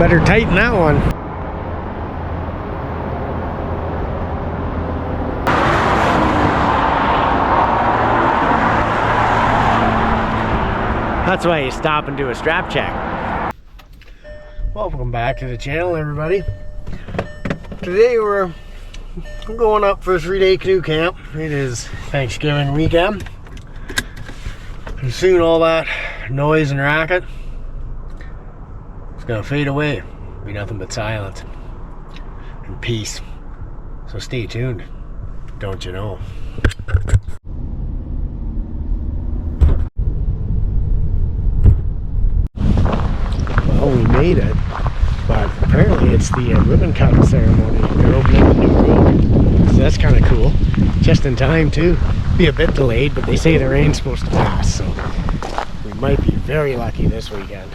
better tighten that one. That's why you stop and do a strap check. Welcome back to the channel, everybody. Today we're going up for a 3-day canoe camp. It is Thanksgiving weekend. And soon all that noise and racket is gonna fade away. Be nothing but silence and peace. So stay tuned, don't you know? Well, we made it, but apparently it's the ribbon cutting ceremony. They're opening the new road, so that's kind of cool. Just in time too. Be a bit delayed, but they say the rain's supposed to pass, so we might be very lucky this weekend.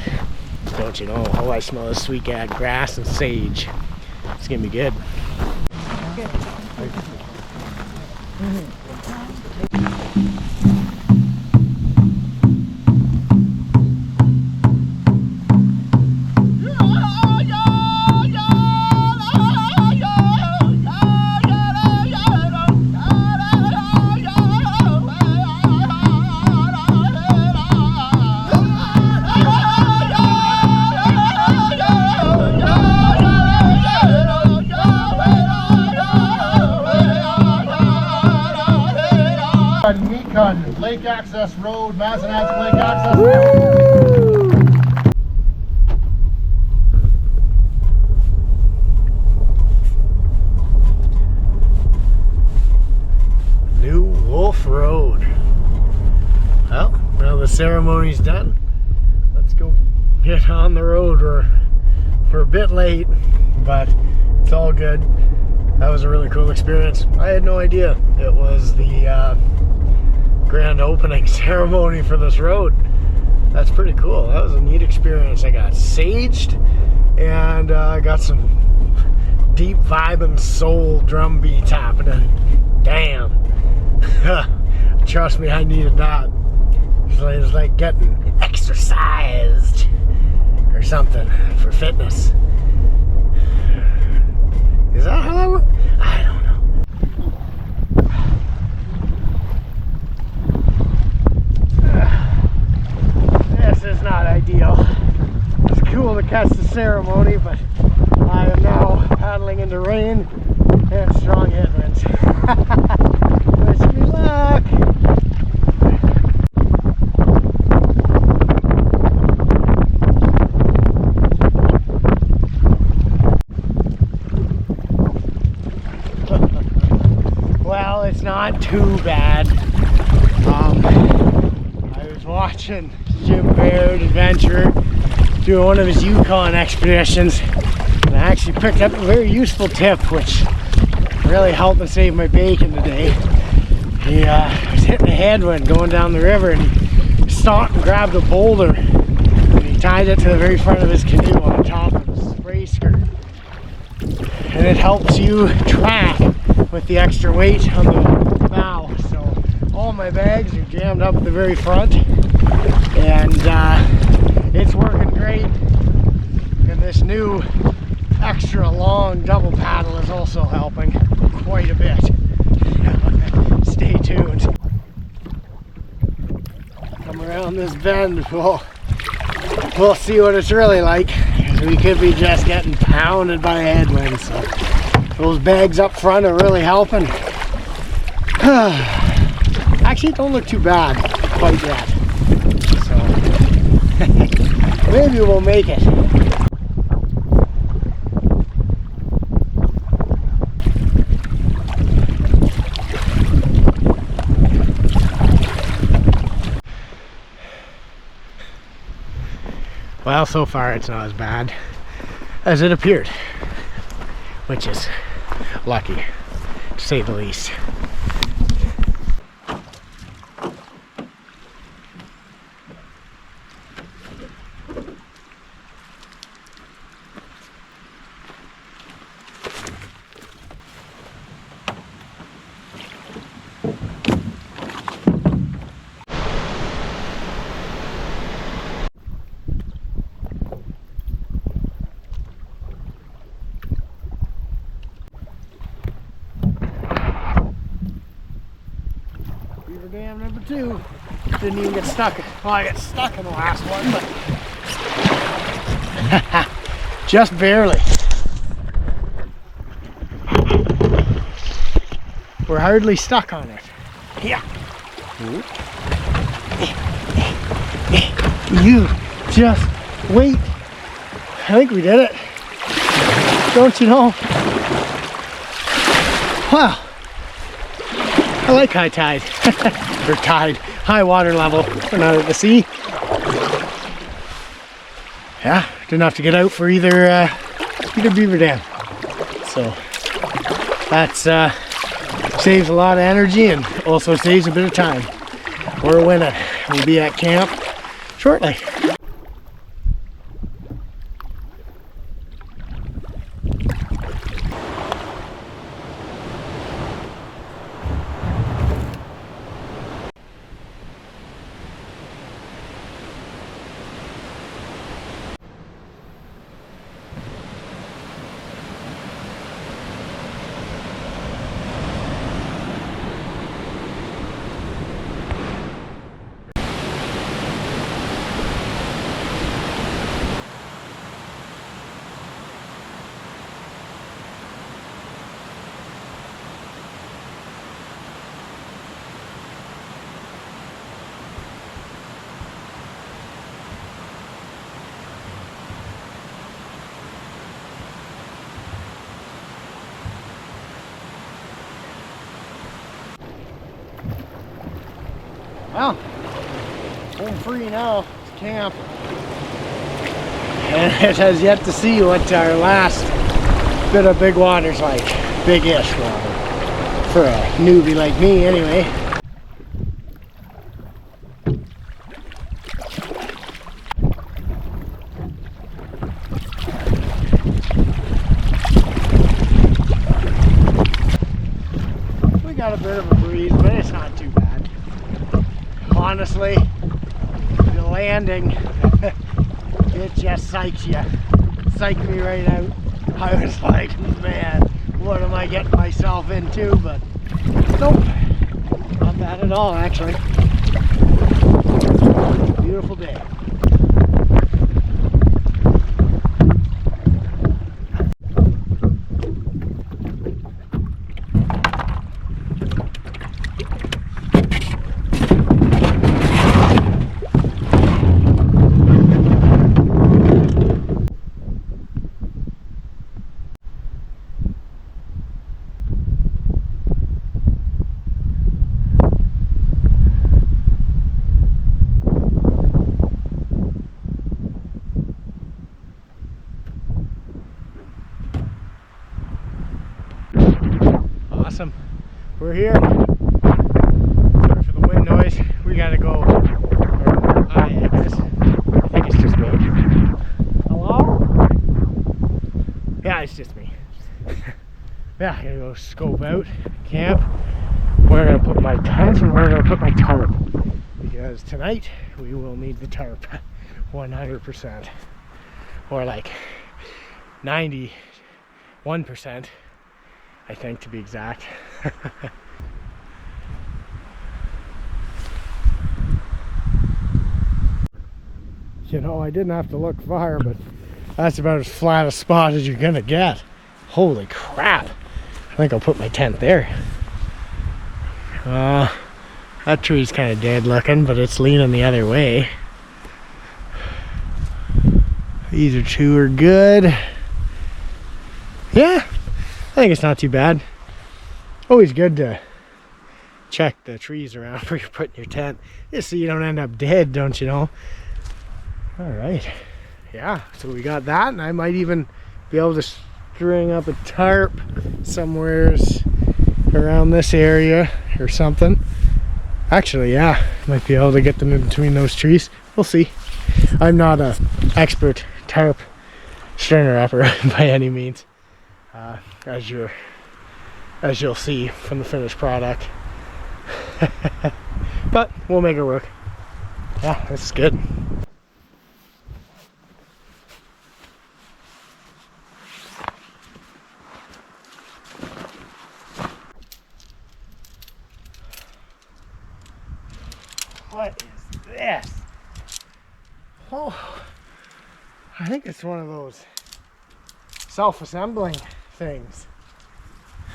Don't you know? Oh, I smell this sweet grass and sage. It's gonna be good. Lake access road, Mazenat's lake access road. New Wolf Road. Well, now the ceremony's done. Let's go get on the road. We're a bit late, but it's all good. That was a really cool experience. I had no idea it was the grand opening ceremony for this road. That's pretty cool. That was a neat experience. I got saged and I got some deep vibing soul drum beats happening. Damn. Trust me, I needed that. It's like getting exercised or something for fitness. Is that how that works? I don't know. This is not ideal. It's cool to catch the ceremony, but I am now paddling into rain and strong headwinds. Wish me luck. Well, it's not too bad. I was watching Jim Baird Adventurer doing one of his Yukon expeditions, and I actually picked up a very useful tip which really helped me save my bacon today. He was hitting a headwind going down the river, and he stopped and grabbed a boulder and he tied it to the very front of his canoe on top of his spray skirt, and it helps you track with the extra weight on the bow. So all my bags are jammed up at the very front, and it's working great. And this new extra long double paddle is also helping quite a bit. Stay tuned. Come around this bend, we'll see what it's really like. We could be just getting pounded by headwinds. So those bags up front are really helping. Actually, don't look too bad quite yet. So maybe we'll make it. Well, so far it's not as bad as it appeared, which is lucky, to say the least. dam number 2. Didn't even get stuck. Well, I got stuck in the last one, but just barely. We're hardly stuck on it. Yeah. You just wait. I think we did it. Don't you know? Wow. I like high tide. Or tide. High water level. We're not at the sea. Yeah, didn't have to get out for either beaver dam. So that's saves a lot of energy and also saves a bit of time. We're winning. We'll be at camp shortly. Well, home free now to camp, and it has yet to see what our last bit of big water's like. Big-ish water for a newbie like me, anyway. We got a bit of a breeze, but it's not too bad. Honestly, the landing, it just psychs you. Psyched me right out. I was like, man, what am I getting myself into? But nope, not bad at all, actually. Beautiful day. Awesome. We're here. Sorry for the wind noise. We gotta go. Or I guess. I think it's just me. Hello? Yeah, it's just me. Yeah, I gotta go scope out camp. Where I'm gonna put my tent and where I'm gonna put my tarp. Because tonight we will need the tarp 100%. Or like 91%. I think, to be exact. You know, I didn't have to look far, but that's about as flat a spot as you're gonna get. Holy crap. I think I'll put my tent there. That tree's kind of dead looking, but it's leaning the other way. These are two are good. Yeah. I think it's not too bad. Always good to check the trees around where you're putting your tent, just so you don't end up dead, don't you know? All right, yeah, so we got that, and I might even be able to string up a tarp somewheres around this area or something. Actually, yeah, might be able to get them in between those trees. We'll see. I'm not an expert tarp stringer upper by any means. As you'll see from the finished product. But we'll make it work. Yeah, this is good. Oh, I think it's one of those self-assembling things.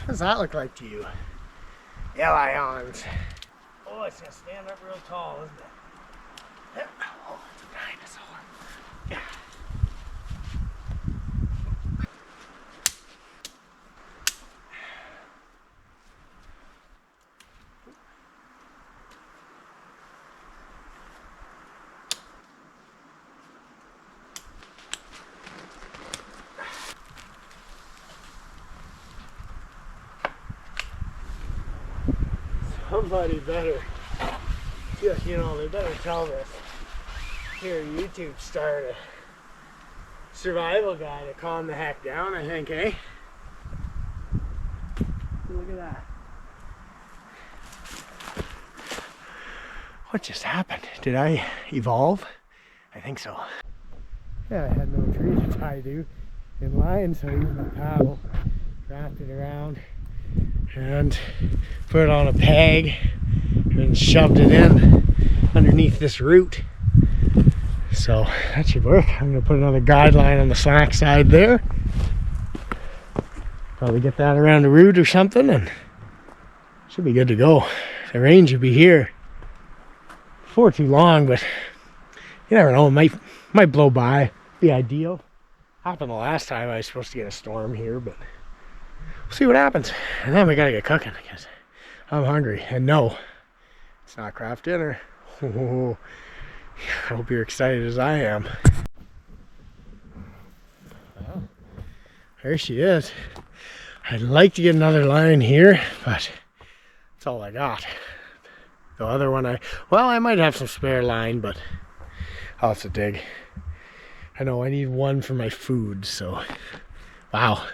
What does that look like to you? Yeah, lions. Oh, it's gonna stand up real tall, isn't it? Yeah. Oh, it's a dinosaur. Yeah. Somebody better, you know, they better tell this here YouTube star a survival guy to calm the heck down, I think, eh? Look at that. What just happened? Did I evolve? I think so. Yeah, I had no tree to tie to in line, so I used my paddle, wrapped it around, and put it on a peg and shoved it in underneath this root. So that should work. I'm going to put another guideline on the slack side there. Probably get that around the root or something, and should be good to go. The rain should be here before too long, but you never know. It might blow by. Be ideal. Happened the last time I was supposed to get a storm here, but we'll see what happens. And then we gotta get cooking because I'm hungry. And no, it's not craft dinner. Oh, I hope you're excited as I am. Well, there she is. I'd like to get another line here, but that's all I got. The other one I might have some spare line, but I'll have to dig. I know I need one for my food, so wow.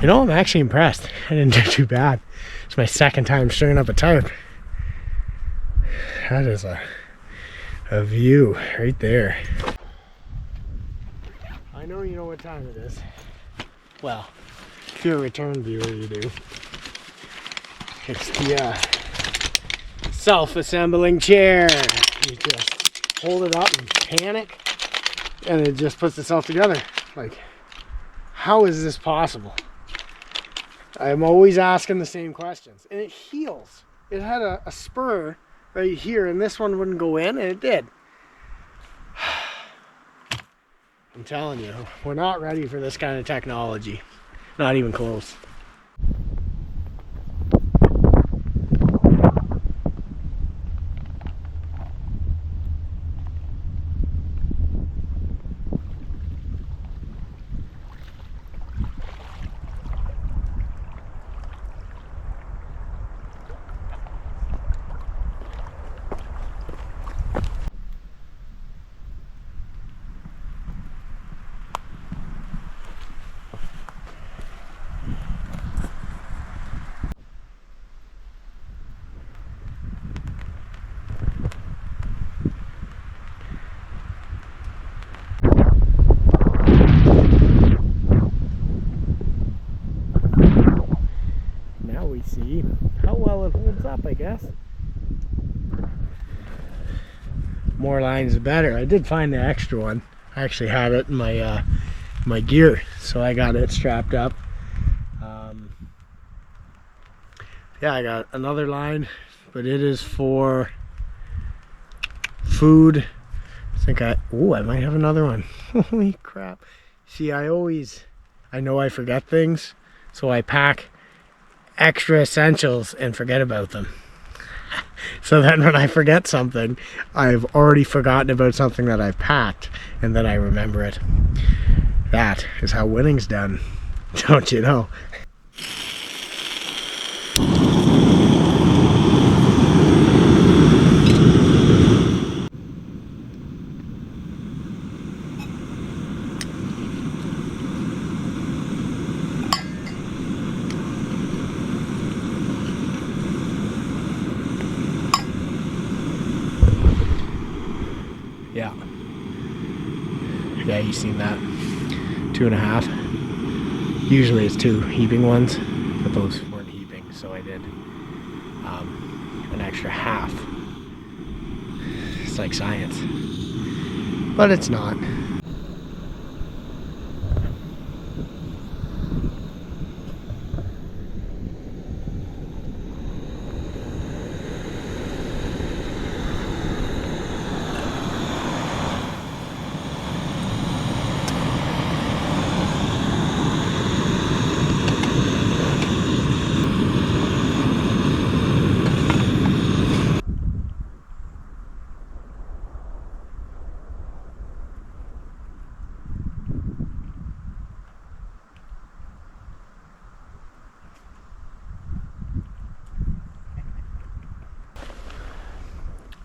You know, I'm actually impressed. I didn't do too bad. It's my second time stringing up a tarp. That is a view right there. I know you know what time it is. Well, if you're a return viewer, you do. It's the self-assembling chair. You just hold it up and panic, and it just puts itself together. Like, how is this possible? I'm always asking the same questions. And it heals. It had a spur right here, and this one wouldn't go in, and it did. I'm telling you, we're not ready for this kind of technology. Not even close. See how well it holds up, I guess. More lines the better. I did find the extra one. I actually had it in my my gear, so I got it strapped up. Yeah, I got another line, but it is for food. I think I might have another one. Holy crap. See, I know I forget things, so I pack extra essentials and forget about them. So then when I forget something, I've already forgotten about something that I've packed, and then I remember it. That is how winning's done, don't you know? Yeah, you've seen that. 2.5. Usually it's 2 heaping ones, but those weren't heaping, so I did an extra half. It's like science. but it's not.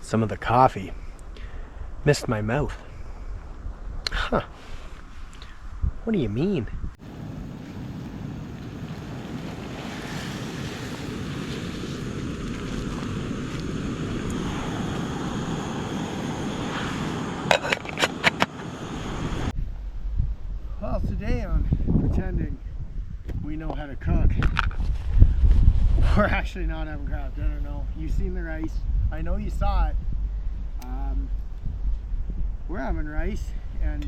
Some of the coffee missed my mouth. Huh. What do you mean? Well, today on Pretending We Know How to Cook, we're actually not having craft dinner, no. You've seen the rice. I know you saw it. We're having rice and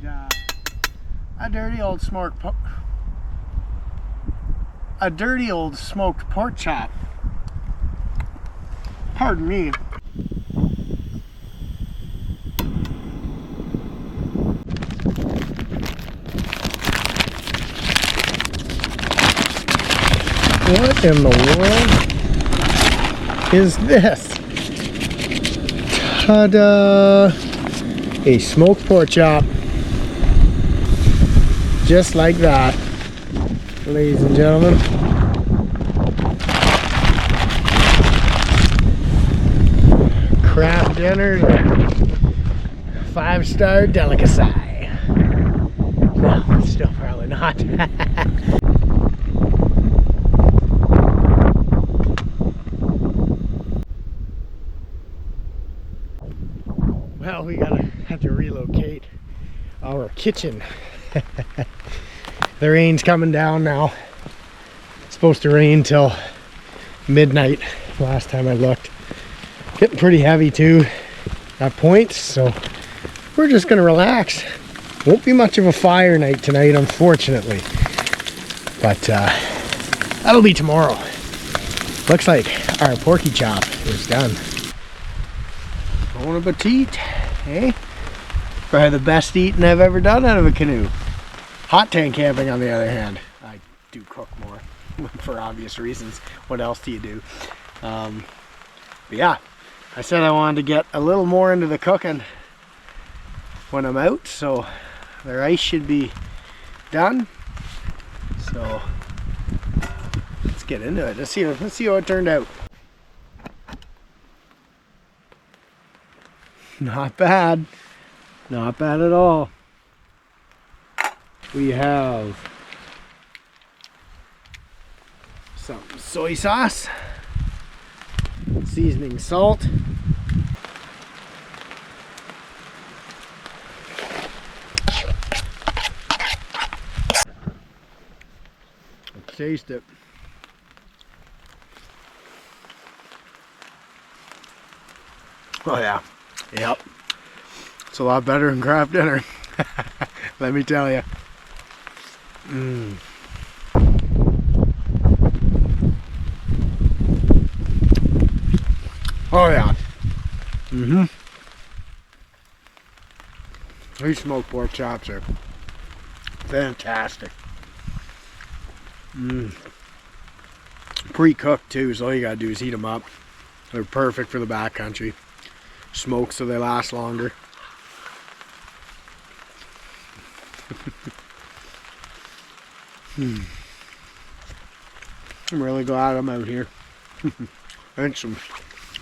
a dirty old smoked pork chop. Pardon me. What in the world is this? Ta-da! A smoked pork chop. Just like that, ladies and gentlemen. Craft dinner, 5-star delicacy. No, still probably not. Well, we have to relocate our kitchen. The rain's coming down now. It's supposed to rain till midnight last time I looked. Getting pretty heavy too at points, so we're just gonna relax. Won't be much of a fire night tonight, unfortunately, but that'll be tomorrow. Looks like our porky chop is done. Bon appetit, eh? Probably the best eating I've ever done out of a canoe. Hot tank camping, on the other hand, I do cook more for obvious reasons. What else do you do? But yeah, I said I wanted to get a little more into the cooking when I'm out, so the rice should be done. So let's get into it. Let's see how it turned out. Not bad. Not bad at all. We have some soy sauce, seasoning salt, let's taste it. Oh yeah, yep. It's a lot better than craft dinner. Let me tell you. Oh yeah. These smoked pork chops are fantastic. Pre-cooked too, so all you gotta do is heat them up. They're perfect for the backcountry. Smoke so they last longer. I'm really glad I'm out here. And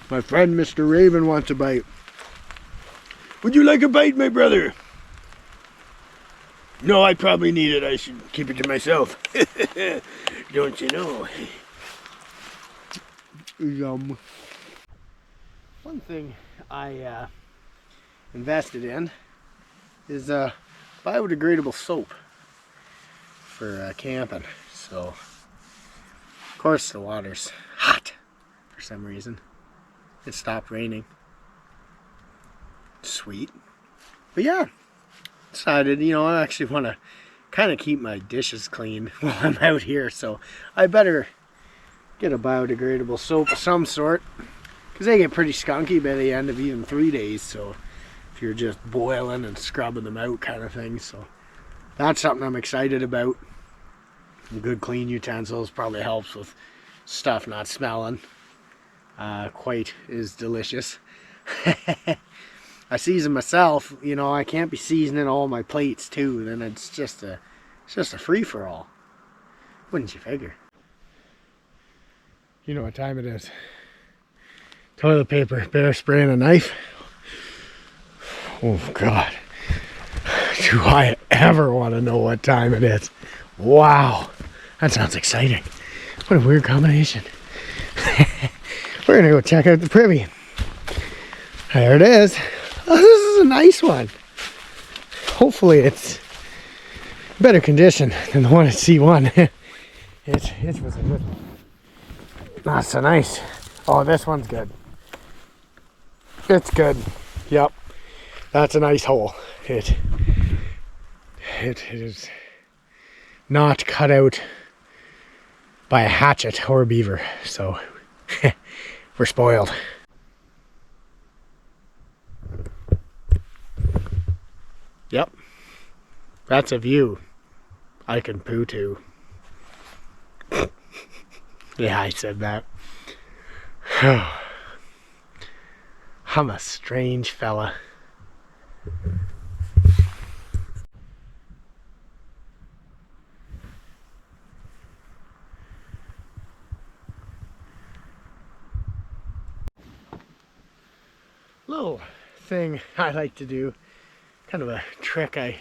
my friend Mr. Raven wants a bite. Would you like a bite, my brother? No, I probably need it. I should keep it to myself. Don't you know? Yum. One thing I invested in is biodegradable soap for camping. So, of course, the water's hot for some reason. It stopped raining. Sweet. But yeah, decided, you know, I actually want to kind of keep my dishes clean while I'm out here, so I better get a biodegradable soap of some sort, because they get pretty skunky by the end of even 3 days, so if you're just boiling and scrubbing them out kind of thing. So that's something I'm excited about. Good clean utensils probably helps with stuff not smelling quite as delicious. I season myself, you know, I can't be seasoning all my plates too, then it's just a free-for-all. Wouldn't you figure? You know what time it is. Toilet paper, bear spray, and a knife. Oh God. Do I ever want to know what time it is? Wow. That sounds exciting. What a weird combination. We're gonna go check out the privy. There it is. Oh, this is a nice one. Hopefully it's better condition than the one at C1. it was a good one. Not so nice. Oh, this one's good. It's good. Yep. That's a nice hole. It is not cut out by a hatchet or a beaver, so we're spoiled. Yep, that's a view I can poo to. Yeah, I said that. I'm a strange fella. Little thing I like to do, kind of a trick I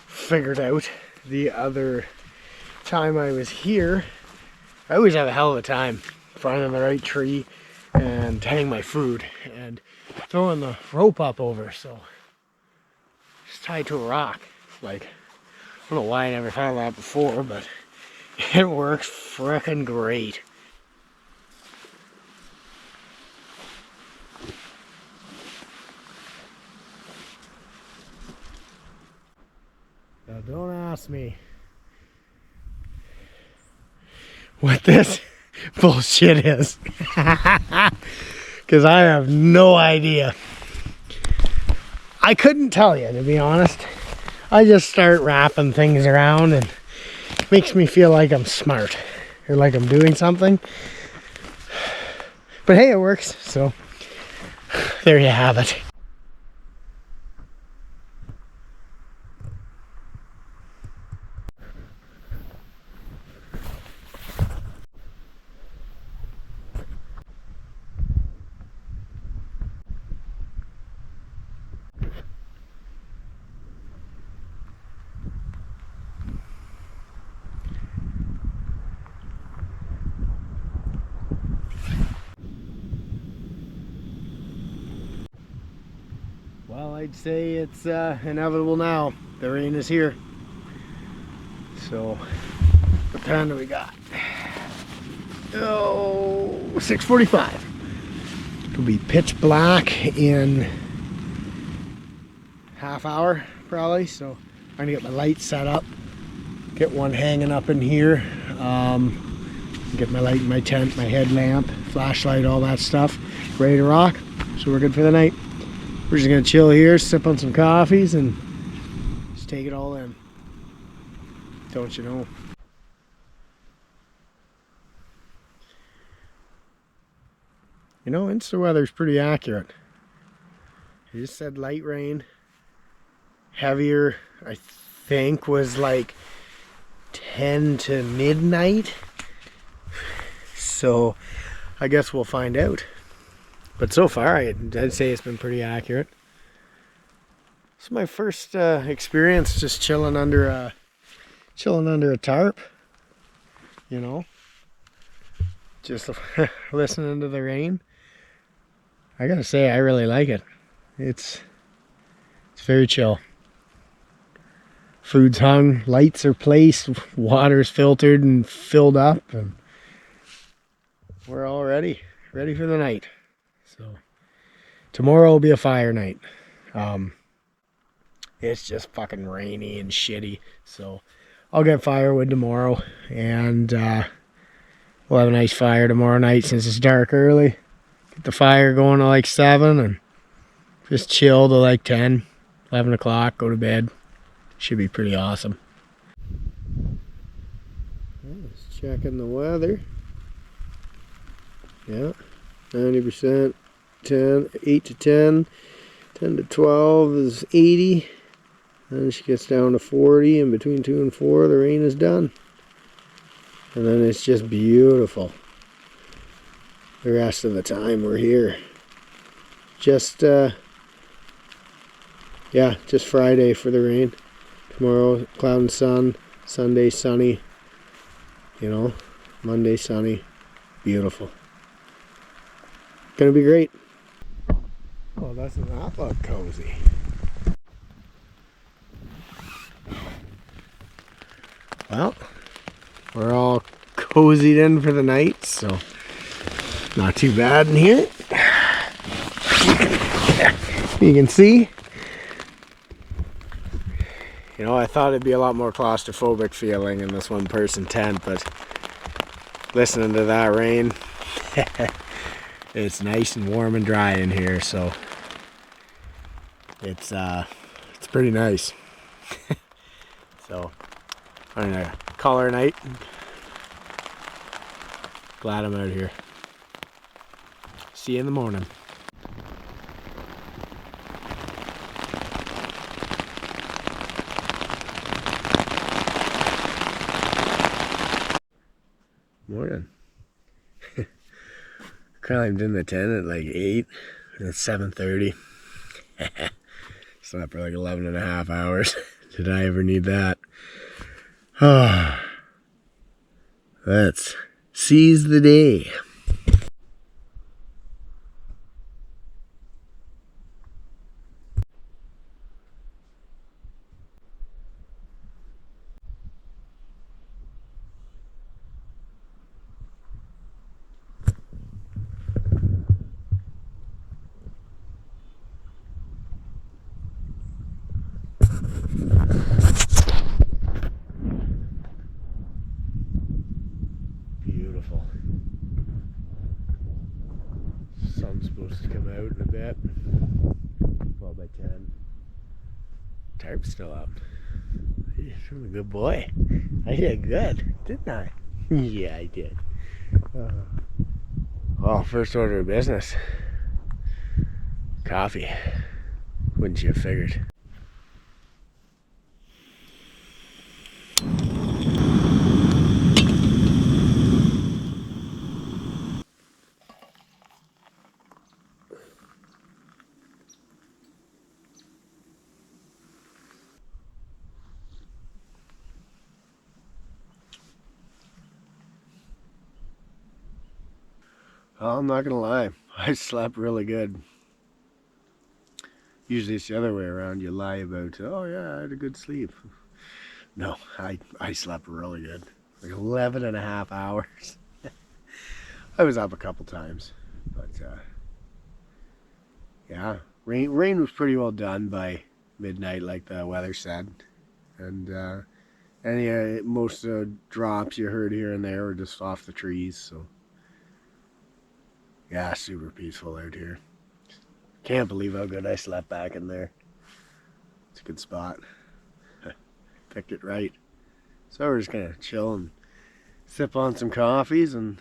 figured out the other time I was here. I always have a hell of a time finding the right tree and hang my food and throwing the rope up over, so it's tied to a rock. Like, I don't know why I never found that before, but it works frickin' great. Now don't ask me what this bullshit is, because I have no idea. I couldn't tell you, to be honest. I just start wrapping things around and it makes me feel like I'm smart or like I'm doing something. But hey, it works, so there you have it. Well, I'd say it's inevitable now. The rain is here. So, what time do we got? Oh, 6:45. It'll be pitch black in half hour, probably. So, I'm gonna get my lights set up. Get one hanging up in here. Get my light in my tent, my headlamp, flashlight, all that stuff. Ready to rock. So we're good for the night. We're just gonna chill here, sip on some coffees, and just take it all in. Don't you know? You know, Insta weather's pretty accurate. He just said light rain. Heavier, I think, was like 10 to midnight. So I guess we'll find out. But so far, I'd say it's been pretty accurate. It's my first experience just chilling under a tarp. You know, just listening to the rain. I gotta say, I really like it. It's very chill. Food's hung, lights are placed, water's filtered and filled up, and we're all ready for the night. So tomorrow will be a fire night. it's just fucking rainy and shitty. So I'll get firewood tomorrow, and we'll have a nice fire tomorrow night since it's dark early. Get the fire going to like 7 and just chill to like 10, 11 o'clock, go to bed. Should be pretty awesome. Just checking the weather. Yeah, 90%, 8 to 10, 10 to 12 is 80. Then she gets down to 40, and between 2 and 4 the rain is done. And then it's just beautiful. The rest of the time we're here. Just yeah, just Friday for the rain. Tomorrow cloud and sun, Sunday sunny, you know, Monday sunny. Beautiful. Gonna be great. Oh, doesn't that look cozy? Well, we're all cozied in for the night, so not too bad in here. You can see. You know, I thought it'd be a lot more claustrophobic feeling in this one-person tent, but listening to that rain, it's nice and warm and dry in here, so it's pretty nice. So I'm gonna call her a night. Glad I'm out here. See you in the morning. Morning. Climbed in the tent at like 8 and it's 7:30. Slept for like 11 and a half hours. Did I ever need that? Let's seize the day. Beautiful. Sun's supposed to come out in a bit. 12 by 10. Tarp's still up. I'm a good boy. I did good, didn't I? Yeah, I did. Oh, first order of business. Coffee. Wouldn't you have figured? Well, I'm not gonna lie, I slept really good. Usually it's the other way around. You lie about, oh yeah, I had a good sleep. No, I slept really good. Like 11 and a half hours. I was up a couple times, but yeah, rain was pretty well done by midnight, like the weather said. And most drops you heard here and there were just off the trees, so yeah, super peaceful out here. Can't believe how good I slept back in there. It's a good spot. Picked it right. So we're just gonna chill and sip on some coffees, and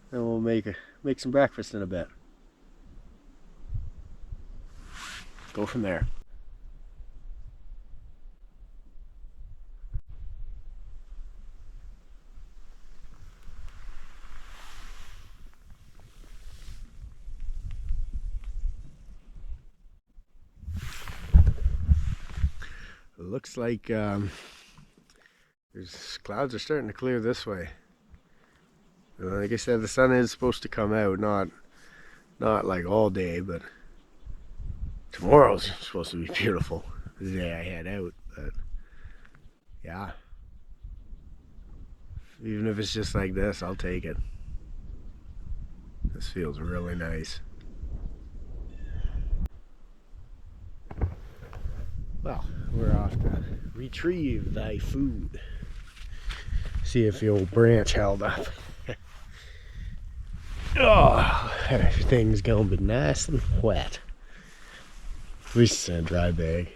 then we'll make some breakfast in a bit. Go from there. It looks like there's clouds are starting to clear this way. Like I said, the sun is supposed to come out, not like all day, but tomorrow's supposed to be beautiful. The day I head out, but yeah, even if it's just like this, I'll take it. This feels really nice. Well, we're off to retrieve thy food. See if the old branch held up. Oh, thing's gonna be nice and wet. At least it's in a dry bag.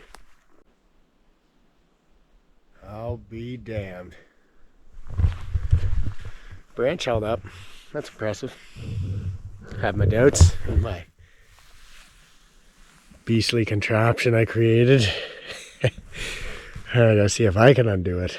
I'll be damned. Branch held up. That's impressive. Have my doubts and my beastly contraption I created. I gotta see if I can undo it.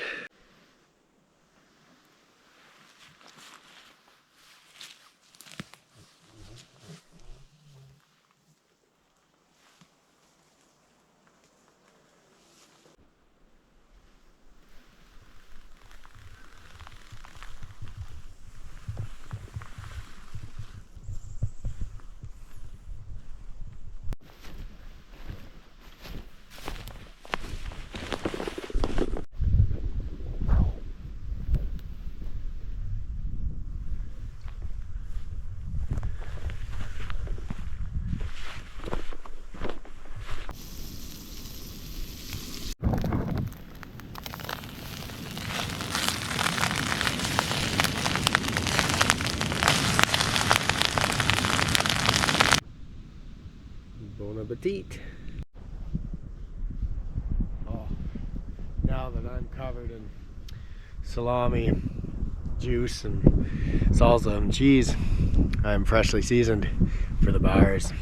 Bon appetit. Oh, now that I'm covered in salami, juice, and salsa and cheese, I'm freshly seasoned for the bars.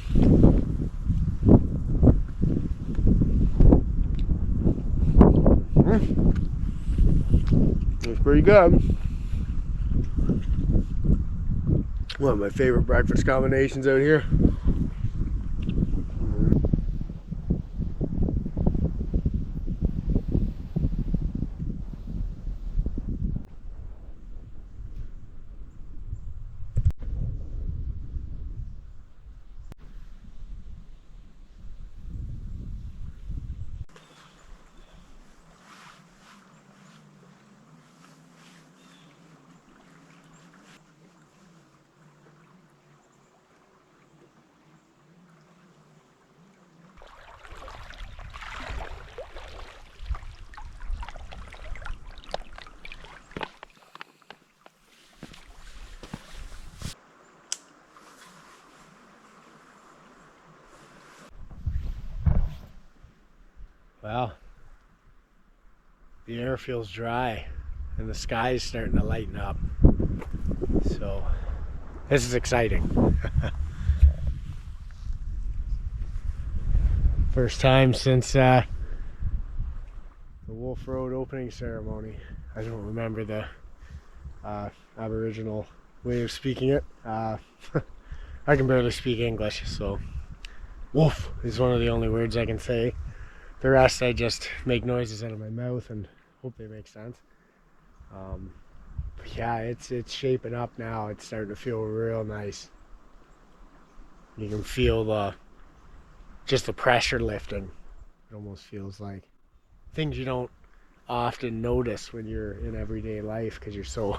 It's pretty good. One of my favorite breakfast combinations out here. Well, the air feels dry and the sky is starting to lighten up. So, this is exciting. First time since the Wolf Road opening ceremony. I don't remember the Aboriginal way of speaking it. I can barely speak English, so wolf is one of the only words I can say. The rest I just make noises out of my mouth and hope they make sense. But yeah, it's shaping up now. It's starting to feel real nice. You can feel the pressure lifting. It almost feels like things you don't often notice when you're in everyday life because you're so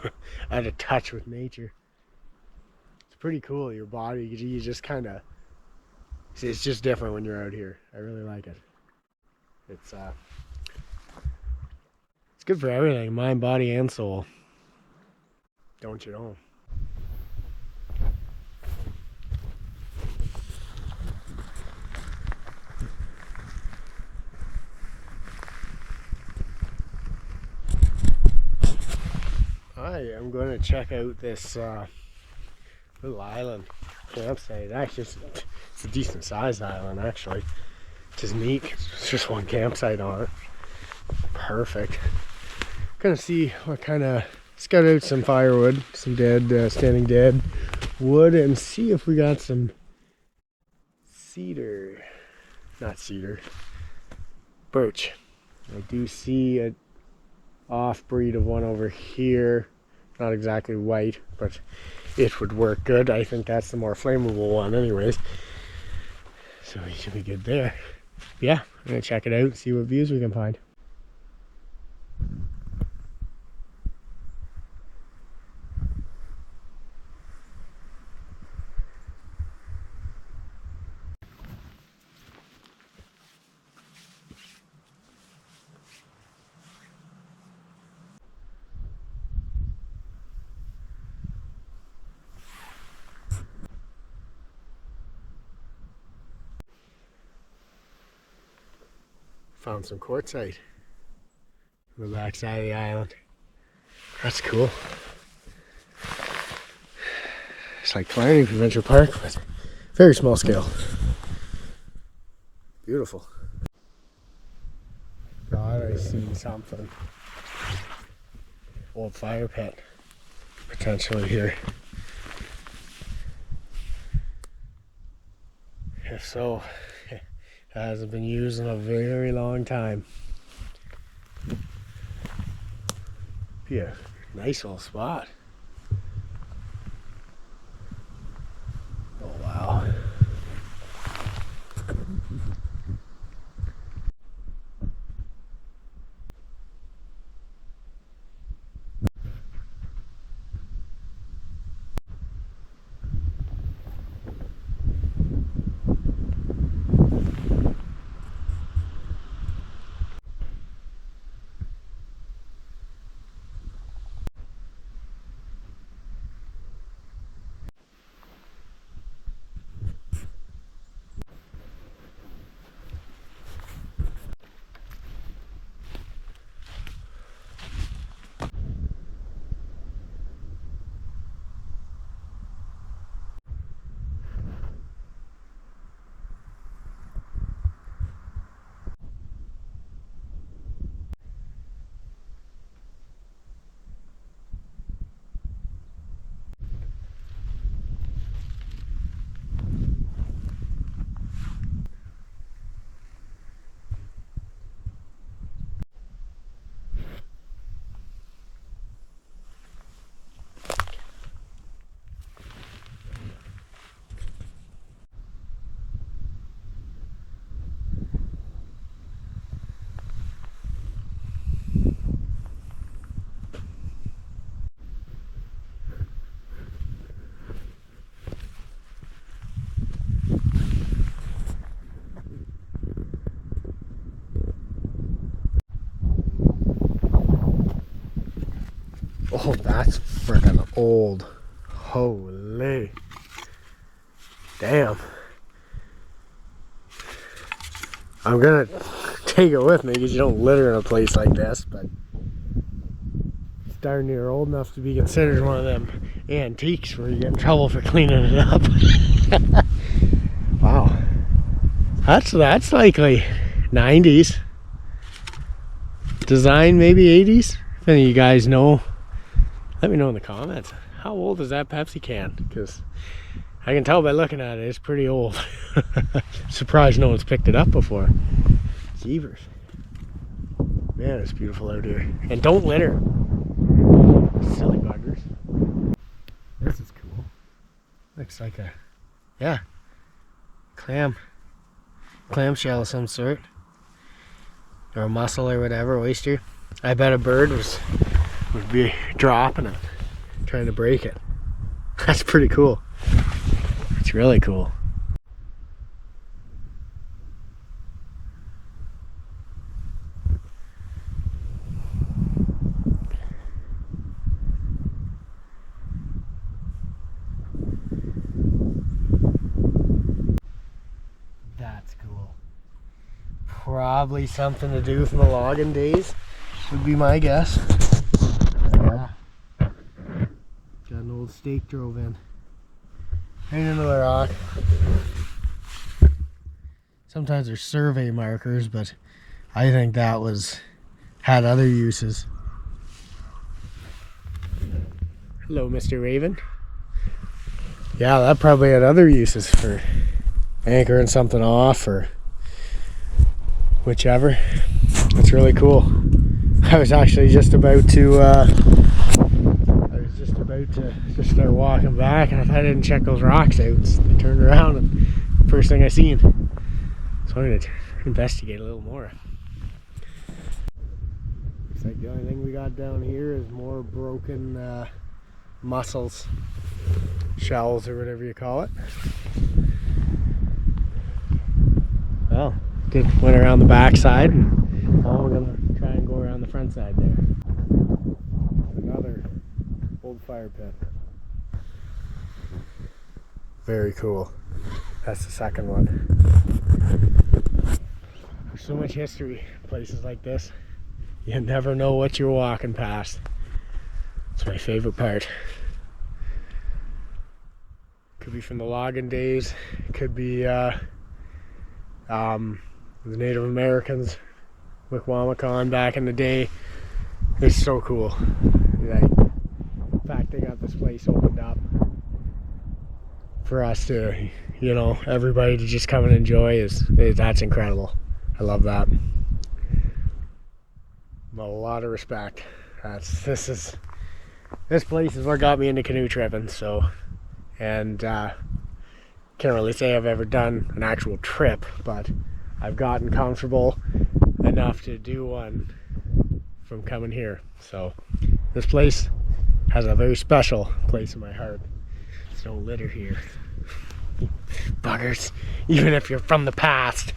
out of touch with nature. It's pretty cool. Your body, you just kind of, it's just different when you're out here. I really like it. It's good for everything, mind, body, and soul. Don't you know? I am going to check out this little island campsite. Actually, it's a decent sized island, actually. It's neat. It's just one campsite on it. Perfect. Gonna see what kind of, scout out some firewood, some dead, standing dead wood, and see if we got some cedar. Not cedar. Birch. I do see an off breed of one over here. Not exactly white, but it would work good. I think that's the more flammable one anyways. So we should be good there. Yeah, I'm gonna check it out and see what views we can find. Found some quartzite on the backside of the island. That's cool. It's like Killarney Provincial Park, but very small scale. Beautiful. God, I seen something. Old fire pit, potentially here. If so, it hasn't been used in a very long time. Be a nice little spot. Oh wow. Oh, that's freaking old. Holy. Damn. I'm gonna take it with me because you don't litter in a place like this, but it's darn near old enough to be considered one of them antiques where you get in trouble for cleaning it up. Wow. That's likely 90s. Design maybe 80s. If any of you guys know, let me know in the comments. How old is that Pepsi can? Because I can tell by looking at it, it's pretty old. Surprised no one's picked it up before. Jeevers. Man, it's beautiful out here. And don't litter. Silly buggers. This is cool. Looks like a, yeah, clamshell of some sort. Or a mussel or whatever, oyster. I bet a bird would be dropping it, trying to break it. That's pretty cool. It's really cool. That's cool. Probably something to do from the logging days, would be my guess. Yeah. Got an old stake drove in. Right into the rock. Sometimes they're survey markers, but I think that had other uses. Hello, Mr. Raven. Yeah, that probably had other uses for anchoring something off or whichever. That's really cool. I was actually just about to just start walking back, and if I didn't check those rocks out, I turned around and the first thing I seen. So I'm gonna investigate a little more. Looks like the only thing we got down here is more broken mussels, shells, or whatever you call it. Well, went around the back side, and now we're gonna try and go around the front side there. Another old fire pit. Very cool. That's the second one. so much history in places like this. You never know what you're walking past. It's my favorite part. Could be from the logging days, could be the Native Americans, Wikwamacan back in the day. It's so cool. Like, the fact they got this place opened up for us to, you know, everybody to just come and enjoy that's incredible. I love that. A lot of respect. This place is what got me into canoe tripping. So, and can't really say I've ever done an actual trip, but I've gotten comfortable enough to do one from coming here. So this place has a very special place in my heart. There's no litter here. Buggers, even if you're from the past.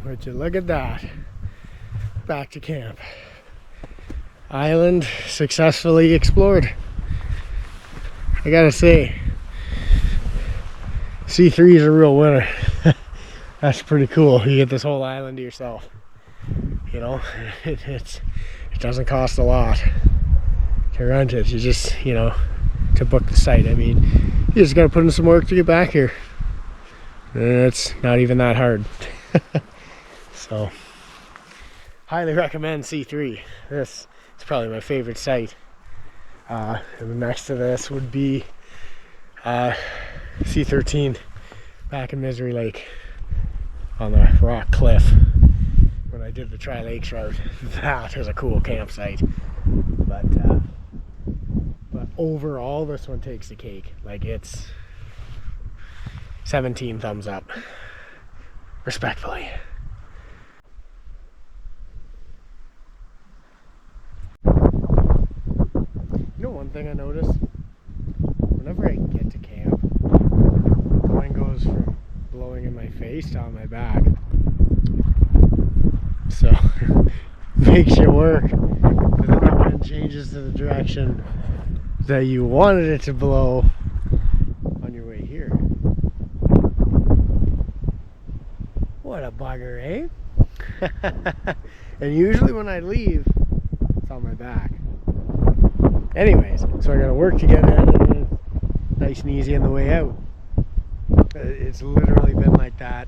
Would you look at that? Back to camp. Island successfully explored. I gotta say, C3 is a real winner. That's pretty cool. You get this whole island to yourself. You know, it doesn't cost a lot to rent it. You just, you know, to book the site. I mean, you just gotta put in some work to get back here. And it's not even that hard. So, highly recommend C3. This is probably my favorite site. And next to this would be C13 back in Misery Lake on the rock cliff when I did the Tri-Lakes route. That is a cool campsite. But overall, this one takes the cake. Like, it's 17 thumbs up. Respectfully. You know, one thing I noticed, whenever I get to camp, the wind goes from blowing in my face to on my back. So, makes you work. But then the wind changes to the direction that you wanted it to blow on your way here. What a bugger, eh? And usually when I leave, it's on my back. Anyways, so I gotta work to get in and nice and easy on the way out. It's literally been like that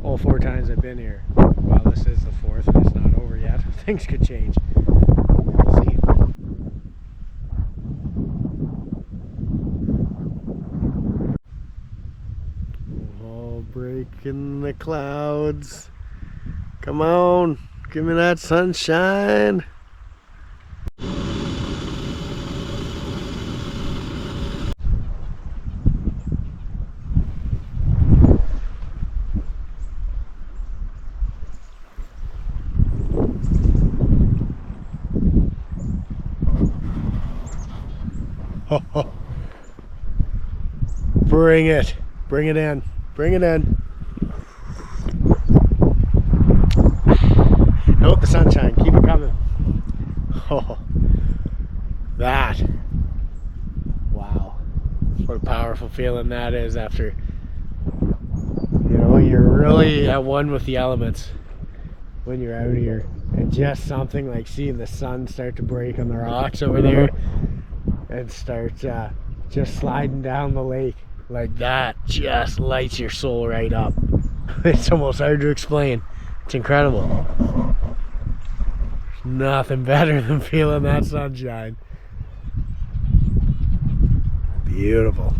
all 4 times I've been here. Well, this is the 4th and it's not over yet. Things could change. We'll see. Oh, breaking the clouds. Come on, give me that sunshine. Bring it. Bring it in. Bring it in. Note the sunshine. Keep it coming. Oh, that. Wow. What a powerful feeling that is after, you know, you're really at one with the elements when you're out here. And just something like seeing the sun start to break on the rocks over there and start just sliding down the lake like that just lights your soul right up. It's almost hard to explain. It's incredible. Nothing better than feeling that sunshine. Beautiful.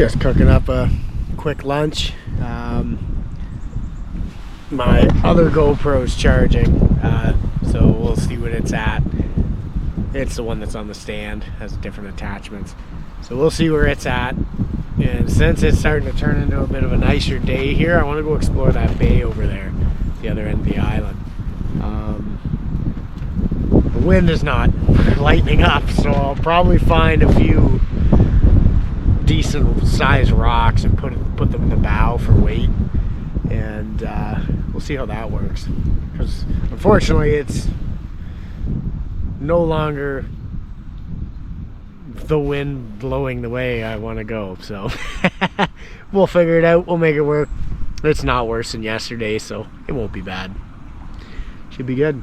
Just cooking up a quick lunch. My other GoPro's charging, so we'll see what it's at. It's the one that's on the stand, has different attachments. So we'll see where it's at. And since it's starting to turn into a bit of a nicer day here, I want to go explore that bay over there, the other end of the island. The wind is not lightening up, so I'll probably find a few decent sized rocks and put them in the bow for weight, and we'll see how that works, because unfortunately it's no longer the wind blowing the way I want to go, so we'll figure it out, we'll make it work. It's not worse than yesterday, so it won't be bad. Should be good.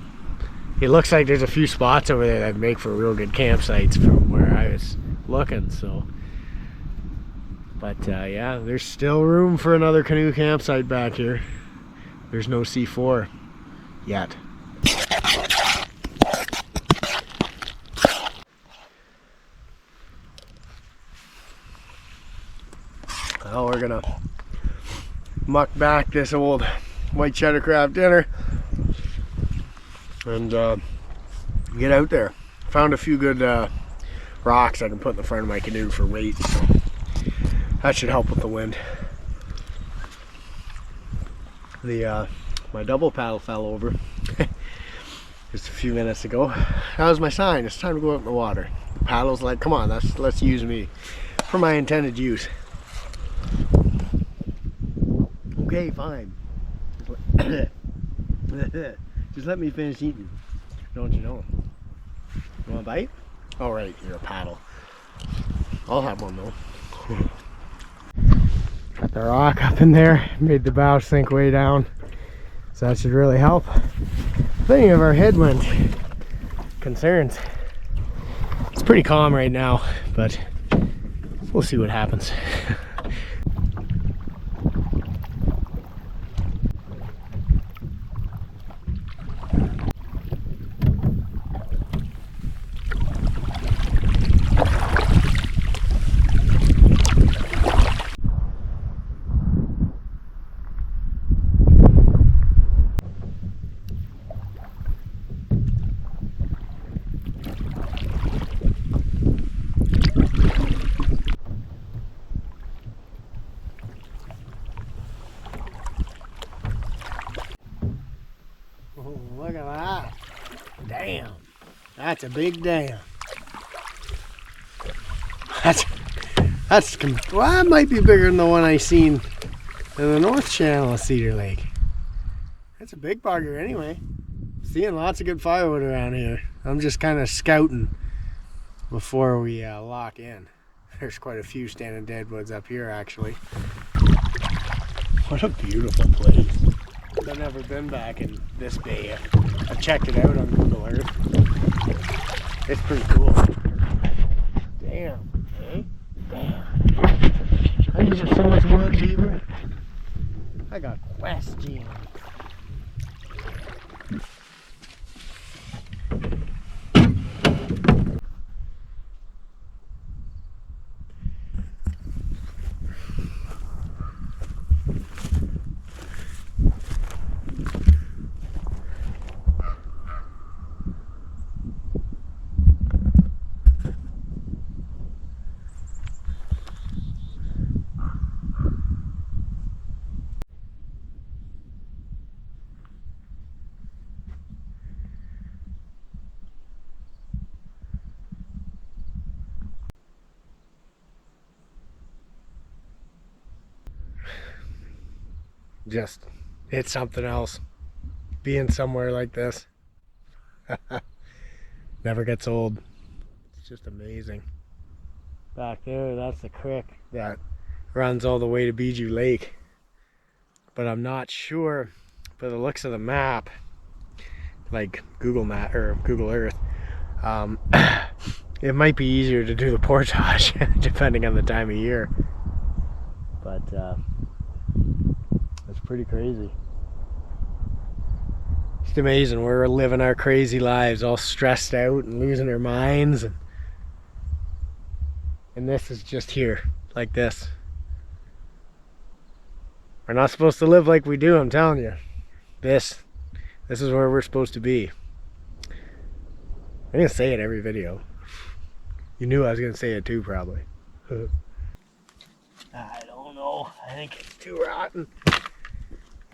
It looks like there's a few spots over there that make for real good campsites from where I was looking, so. But yeah, there's still room for another canoe campsite back here. There's no C4 yet. Well, we're gonna muck back this old white cheddar crab dinner and get out there. Found a few good rocks I can put in the front of my canoe for weight, so that should help with the wind. My double paddle fell over just a few minutes ago. That was my sign, it's time to go out in the water. The paddle's like, come on, let's use me for my intended use. Okay, fine. Just let me finish eating. Don't you know? You want a bite? All right, you're a paddle. I'll have one though. Got the rock up in there, made the bow sink way down, so that should really help. Thinking of our headwind concerns, it's pretty calm right now, but we'll see what happens. Look at that. Damn. That's a big dam. Well, that might be bigger than the one I seen in the North Channel of Cedar Lake. That's a big bugger anyway. Seeing lots of good firewood around here. I'm just kind of scouting before we lock in. There's quite a few standing deadwoods up here actually. What a beautiful place. I've never been back in this bay. I've checked it out on Google Earth. It's pretty cool. Damn, eh? Damn. I use so much wood, Beaver. I got questions. Just, it's something else being somewhere like this. Never gets old. It's just amazing. Back there, that's the creek that runs all the way to Bijou Lake, but I'm not sure by the looks of the map, like Google Map or Google Earth, it might be easier to do the portage depending on the time of year, but it's pretty crazy. It's amazing. We're living our crazy lives, all stressed out and losing our minds, and this is just here, like this. We're not supposed to live like we do, I'm telling you. This is where we're supposed to be. I'm gonna say it every video. You knew I was gonna say it too, probably. I don't know. I think it's too rotten.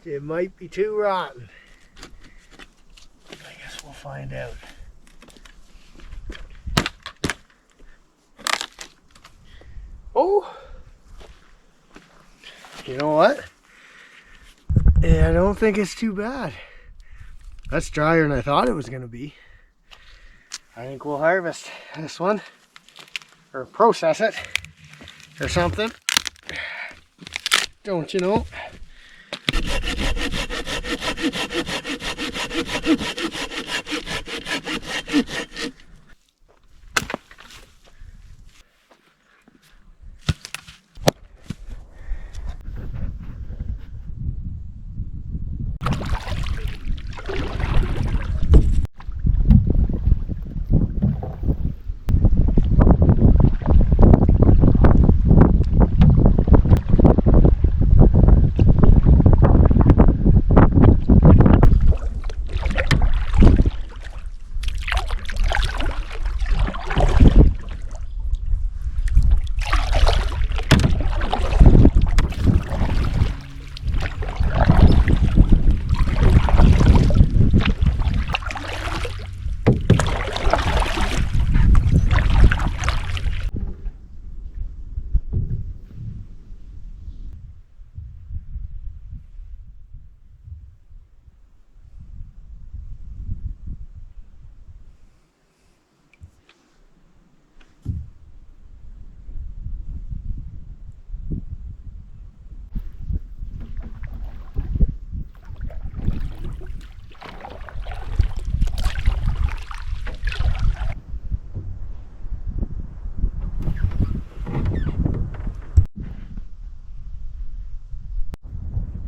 It might be too rotten. I guess we'll find out. Oh! You know what? Yeah, I don't think it's too bad. That's drier than I thought it was gonna be. I think we'll harvest this one, or process it, or something. Don't you know?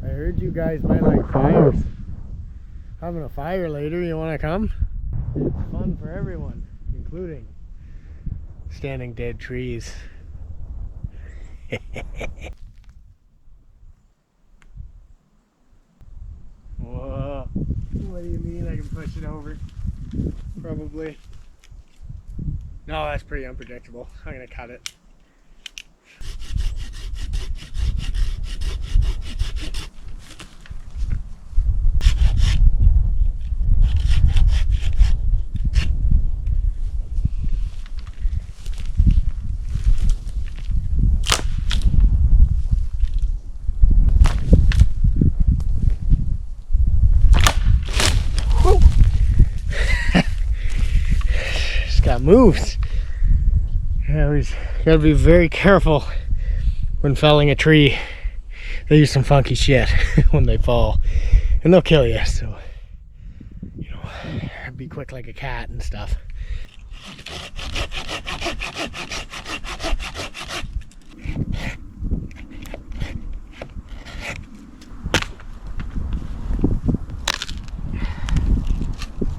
I heard you guys might like fires. Having a fire later, you want to come? It's fun for everyone, including standing dead trees. Whoa. What do you mean I can push it over? Probably. No, that's pretty unpredictable. I'm gonna cut it. Moves. Yeah, we gotta be very careful when felling a tree. They do some funky shit when they fall, and they'll kill you. So, you know, be quick like a cat and stuff.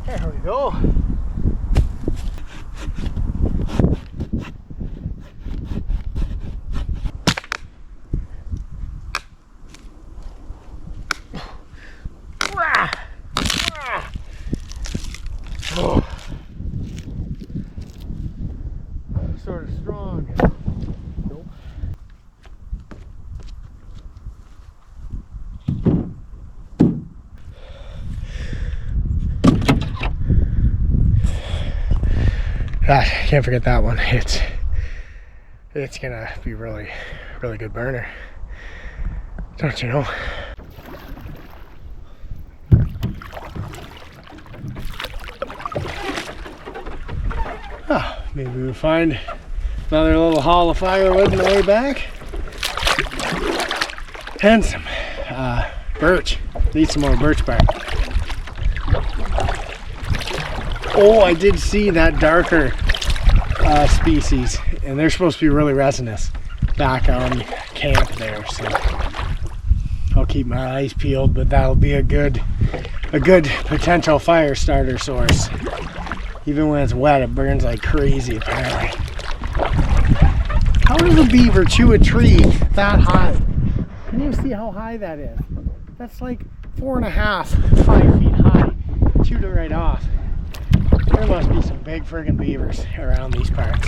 There we go. Oh. Sort of strong. Nope. Can't forget that one. It's gonna be really good burner. Don't you know? Oh, maybe we'll find another little haul of firewood on the way back. And some birch. Need some more birch bark. Oh, I did see that darker species, and they're supposed to be really resinous back on camp there, so I'll keep my eyes peeled, but that'll be a good potential fire starter source. Even when it's wet, it burns like crazy, apparently. How does a beaver chew a tree that high? Can you see how high that is? That's like 4.5, 5 feet high. Shoot it right off. There must be some big friggin' beavers around these parts.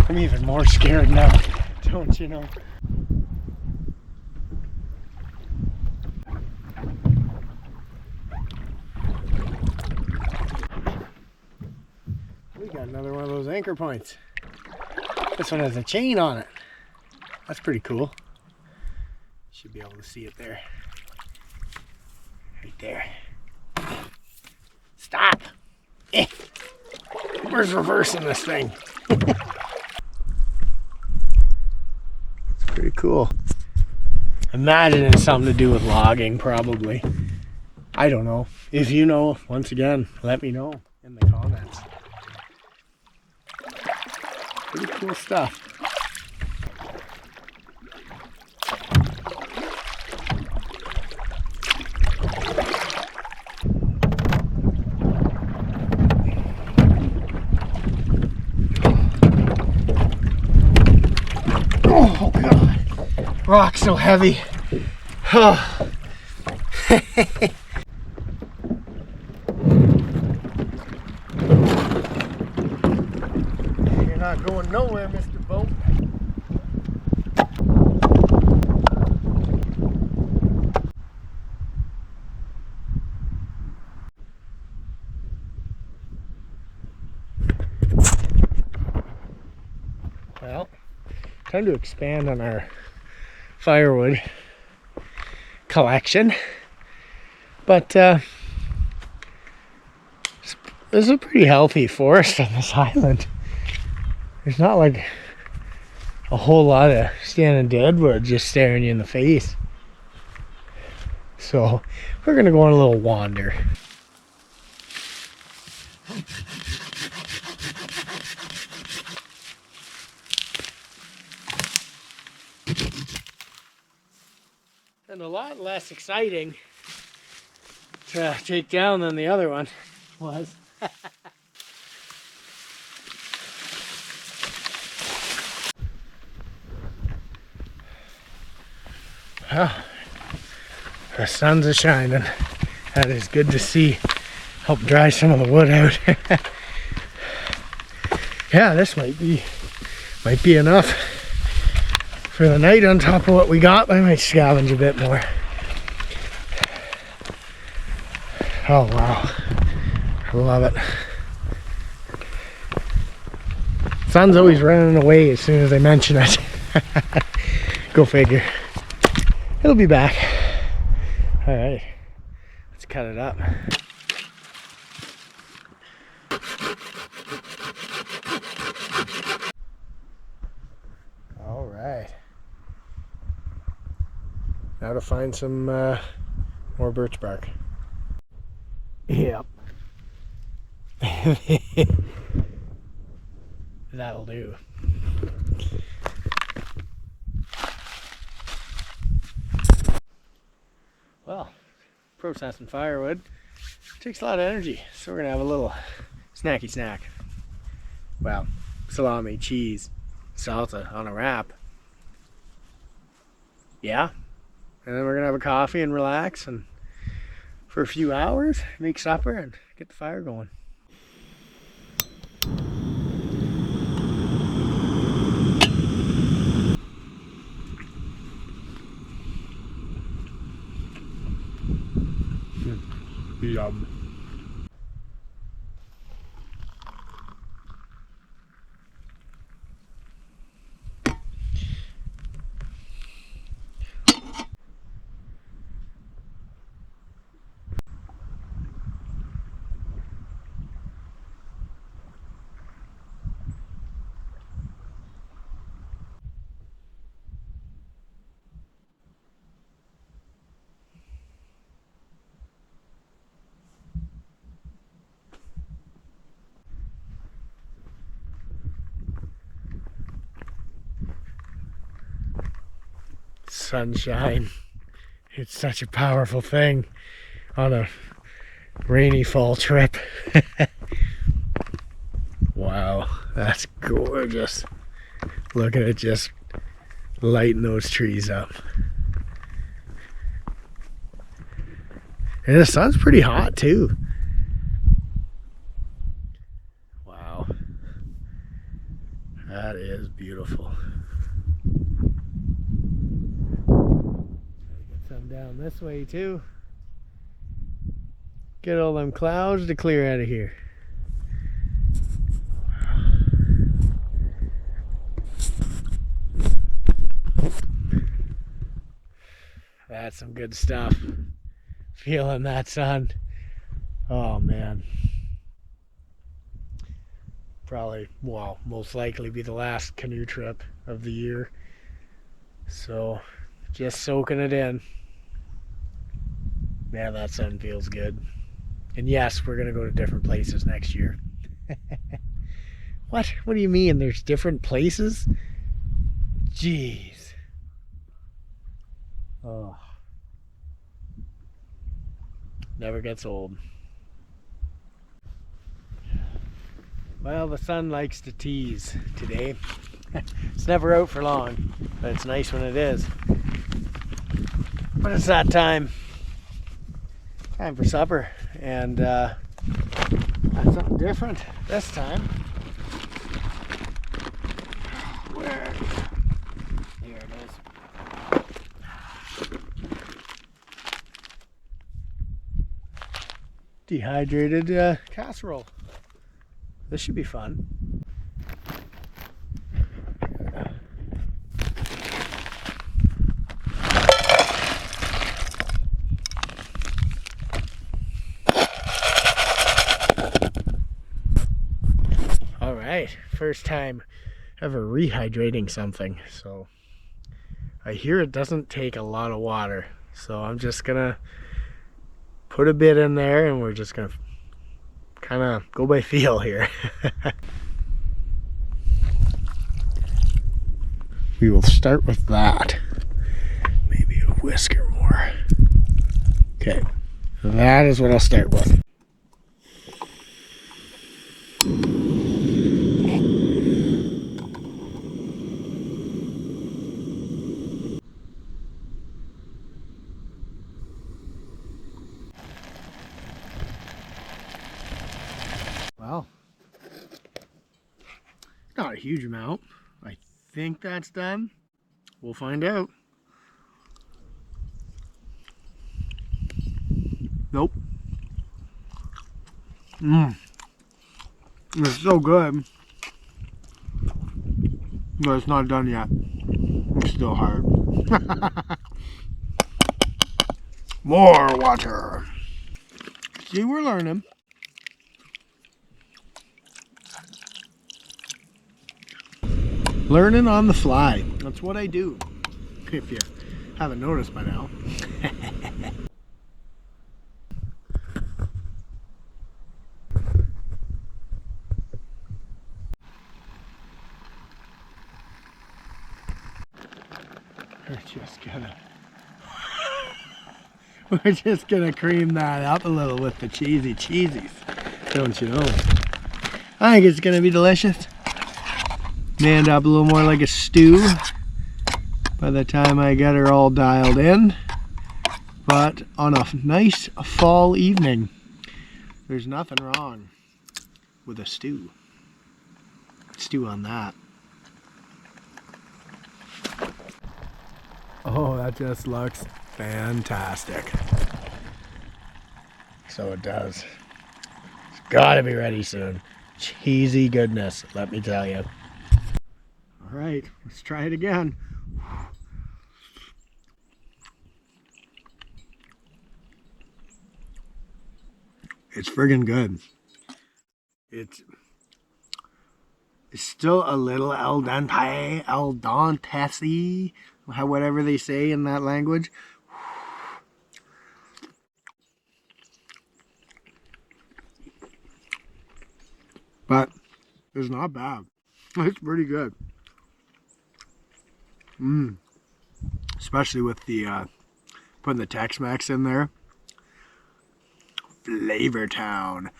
I'm even more scared now, don't you know? We got another one of those anchor points. This one has a chain on it. That's pretty cool. Should be able to see it there. Right there. Stop! Eh. Where's reversing this thing? It's pretty cool. Imagine it's something to do with logging, probably. I don't know. If you know, once again, let me know in the comments. Pretty cool stuff. Oh God, rock's so heavy. Oh. You're not going nowhere, Mr. Boat. Well, time to expand on our firewood collection, but this is a pretty healthy forest on this island. There's not like a whole lot of standing deadwood just staring you in the face, so we're gonna go on a little wander. And a lot less exciting to take down than the other one was. Well, the sun's a shining. That is good to see. Help dry some of the wood out. Yeah, this might be enough for the night on top of what we got. I might scavenge a bit more. Oh wow, I love it. Sun's always running away as soon as I mention it. Go figure. It'll be back. All right, let's cut it up. All right. Now to find some more birch bark. Yep. That'll do. Well, processing firewood takes a lot of energy, so we're gonna have a little snacky snack. Well, salami, cheese, salsa on a wrap. Yeah. And then we're gonna have a coffee and relax and for a few hours, make supper and get the fire going. Yum. Sunshine. It's such a powerful thing on a rainy fall trip. Wow, that's gorgeous. Look at it just lighting those trees up. And the sun's pretty hot too. Wow. That is beautiful. Get some down this way too. Get all them clouds to clear out of here. That's some good stuff. Feeling that sun. Oh man. Probably, well, most likely be the last canoe trip of the year. So, just soaking it in. Man, that sun feels good. And yes, we're gonna go to different places next year. What? What do you mean there's different places? Jeez. Oh. Never gets old. Well, the sun likes to tease today. It's never out for long, but it's nice when it is. But it's that time. Time for supper, and that's something different this time. Where? There it is. Dehydrated casserole. This should be fun. All right, first time ever rehydrating something. So I hear it doesn't take a lot of water. So I'm just gonna put a bit in there and we're just gonna kind of go by feel here. We will start with that. Maybe a whisker more. Okay, that is what I'll start with. Well, not a huge amount. I think that's done. We'll find out. Nope. It's so good. But it's not done yet. It's still hard. More water. See, we're learning. Learning on the fly. That's what I do. If you haven't noticed by now. We're just gonna cream that up a little with the cheesies. Don't you know? I think it's gonna be delicious. May end up a little more like a stew by the time I get her all dialed in. But on a nice fall evening, there's nothing wrong with a stew. Stew on that. Oh, that just looks fantastic. So it does. It's gotta be ready soon. Cheesy goodness, let me tell you. All right, let's try it again. It's friggin' good. It's still a little al dente, whatever they say in that language. But it's not bad. It's pretty good. Especially with the putting the Tex-Mex in there. Flavor Town.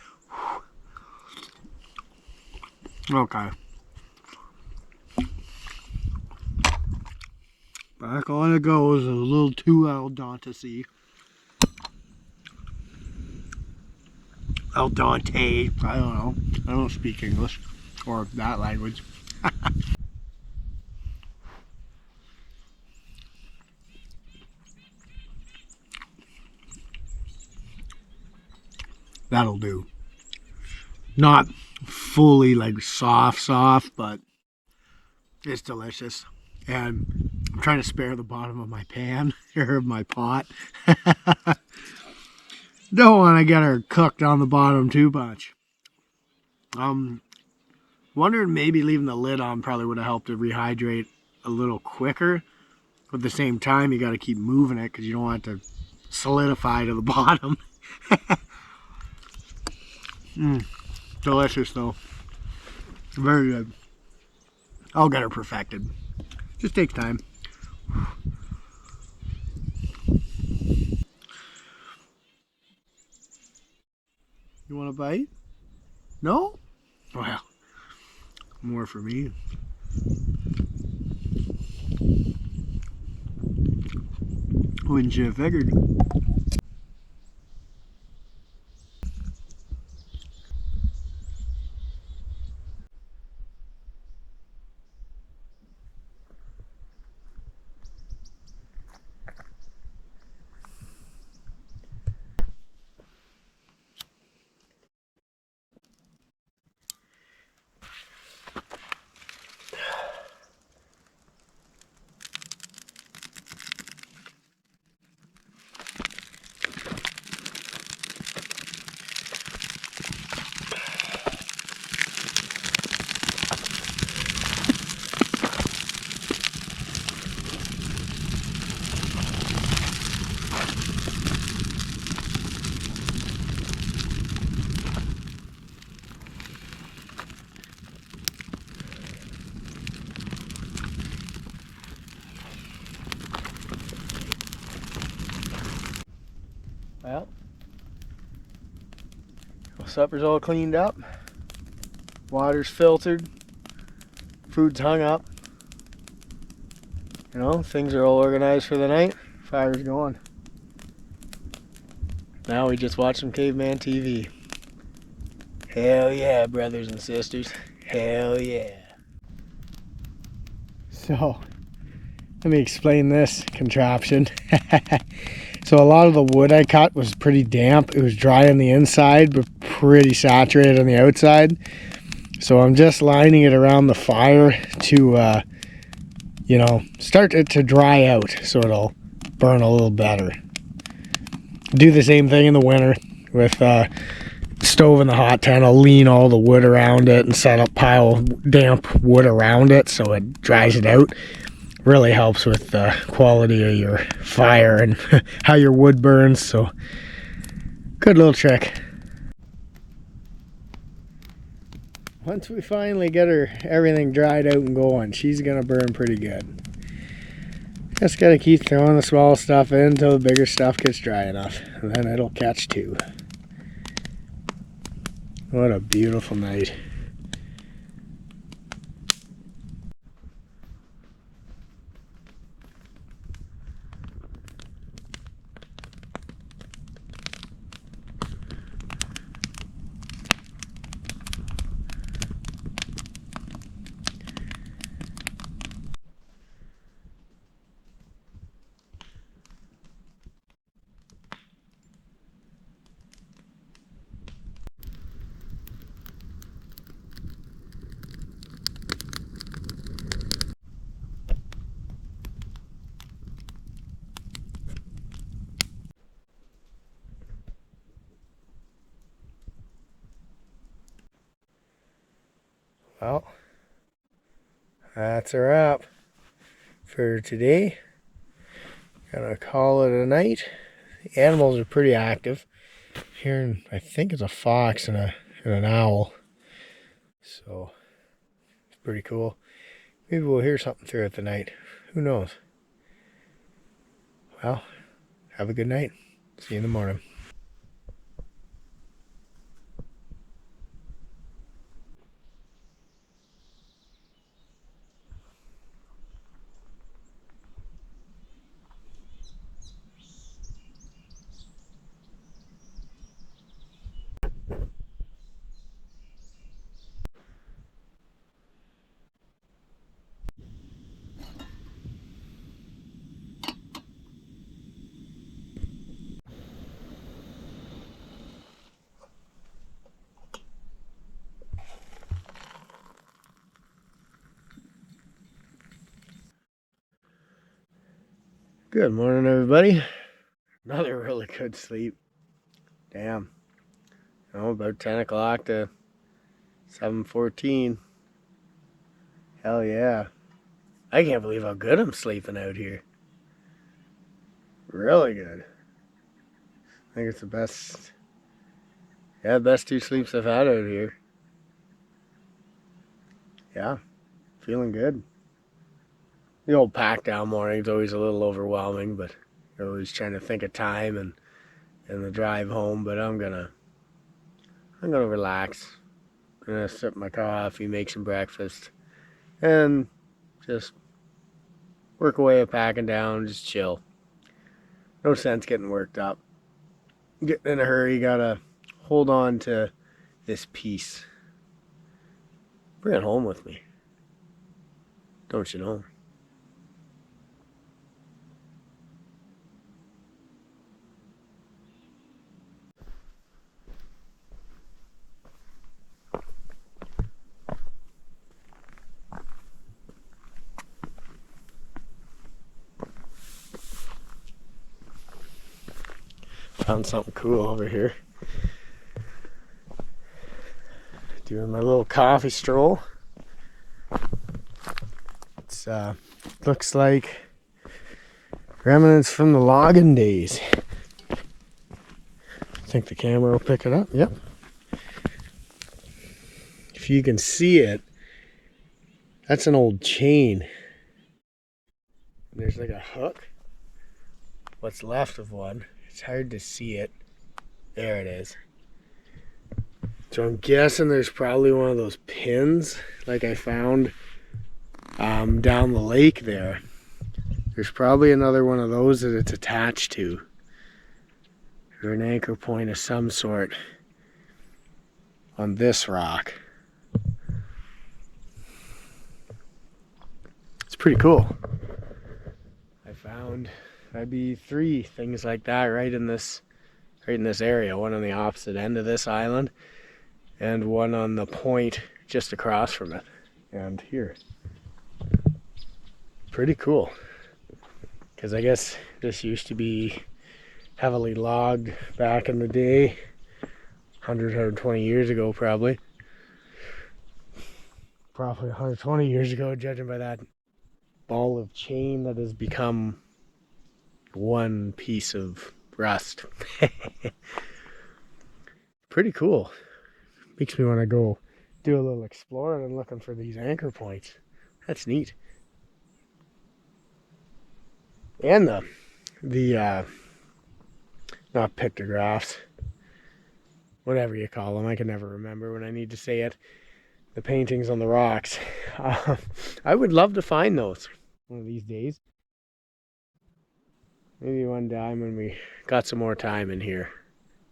Okay. Back on it goes, a little too al dente. Al dente, I don't know. I don't speak English or that language. That'll do. Not fully like soft, but it's delicious. And I'm trying to spare the bottom of my pan or my pot. Don't want to get her cooked on the bottom too much. Wondering maybe leaving the lid on probably would have helped to rehydrate a little quicker. But at the same time, you got to keep moving it because you don't want it to solidify to the bottom. Delicious though. Very good. I'll get her perfected. Just takes time. You want a bite? No? Well, more for me. Wouldn't you have figured? Well, supper's all cleaned up, water's filtered, food's hung up. You know, things are all organized for the night, fire's going. Now we just watch some caveman TV. Hell yeah, brothers and sisters. Hell yeah. So, let me explain this contraption. So a lot of the wood I cut was pretty damp. It was dry on the inside, but pretty saturated on the outside. So I'm just lining it around the fire to, you know, start it to dry out so it'll burn a little better. Do the same thing in the winter with stove in the hot tent. I'll lean all the wood around it and set up pile of damp wood around it so it dries it out. Really helps with the quality of your fire and how your wood burns. So good little trick. Once we finally get her everything dried out and going, she's gonna burn pretty good. Just gotta keep throwing the small stuff in until the bigger stuff gets dry enough, and then it'll catch too. What a beautiful night. Well, that's a wrap for today. Gonna call it a night. The animals are pretty active. Hearing, I think it's a fox and an owl. So, it's pretty cool. Maybe we'll hear something throughout the night. Who knows? Well, have a good night. See you in the morning. Good morning, everybody. Another really good sleep. Damn. About 10 o'clock to 7:14. Hell yeah. I can't believe how good I'm sleeping out here. Really good. I think it's the best, best 2 sleeps I've had out here. Yeah, feeling good. The old pack down morning's always a little overwhelming, but you're always trying to think of time and the drive home, but I'm gonna relax. I'm gonna sip my coffee, make some breakfast, and just work away at packing down, just chill. No sense getting worked up. Getting in a hurry, gotta hold on to this peace. Bring it home with me. Don't you know? Found something cool over here. Doing my little coffee stroll. It's looks like remnants from the logging days. I think the camera will pick it up. Yep. If you can see it, that's an old chain. There's like a hook. What's left of one. It's hard to see it. There it is. So I'm guessing there's probably one of those pins like I found down the lake there. There's probably another one of those that it's attached to. Or an anchor point of some sort on this rock. It's pretty cool. I found maybe 3 things like that right in this area. One on the opposite end of this island and one on the point just across from it. And here. Pretty cool. Because I guess this used to be heavily logged back in the day. 120 years ago probably. Probably 120 years ago, judging by that ball of chain that has become one piece of rust. Pretty cool. Makes me want to go do a little exploring and looking for these anchor points. That's neat. And the not pictographs, whatever you call them. I can never remember when I need to say it. The paintings on the rocks. I would love to find those one of these days. Maybe one time when we got some more time in here,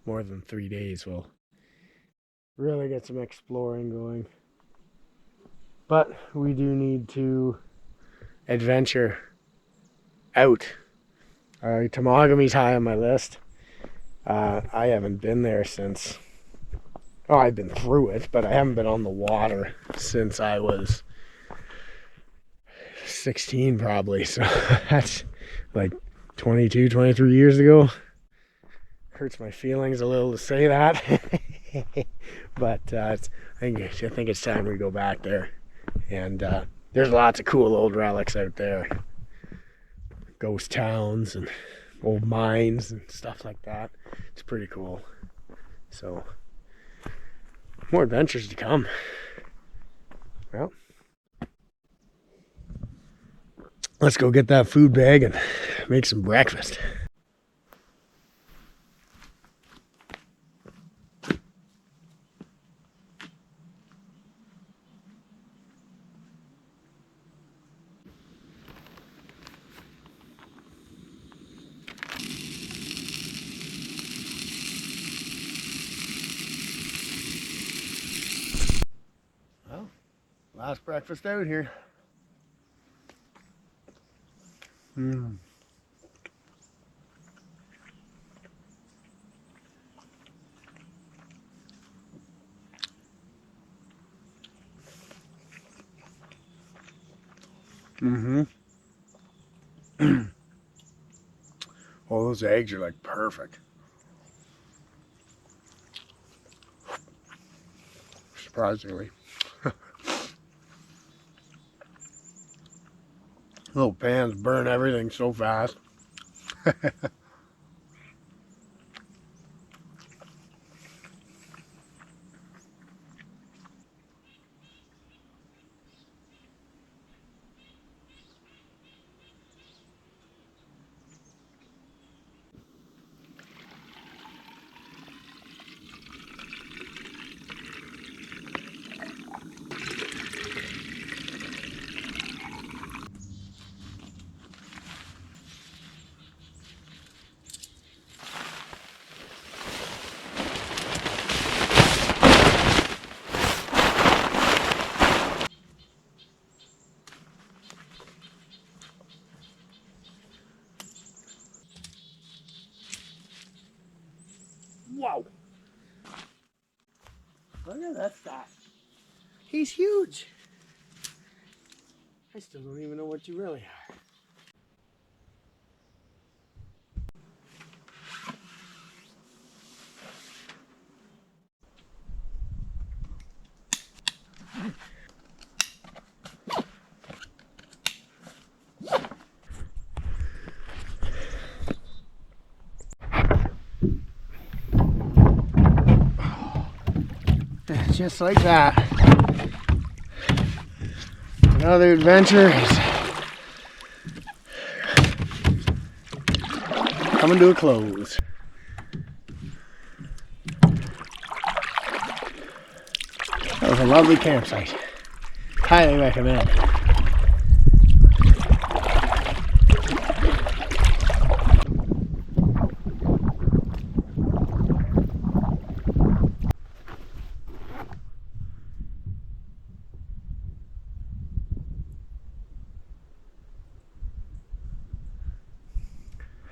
more than 3 days, we'll really get some exploring going. But we do need to adventure out. Tamagami's high on my list. I haven't been there since... Oh, I've been through it, but I haven't been on the water since I was 16 probably. So that's like 22, 23 years ago. Hurts my feelings a little to say that. But I think it's time we go back there. And there's lots of cool old relics out there. Ghost towns and old mines and stuff like that. It's pretty cool. So, more adventures to come. Well, let's go get that food bag and make some breakfast. Well, last breakfast out here. Mm. Mm-hmm. Oh, those eggs are like perfect. Surprisingly. Little pans burn everything so fast. Wow. Look at that stuff. He's huge. I still don't even know what you really are. Just like that. Another adventure is coming to a close. That was a lovely campsite. Highly recommend.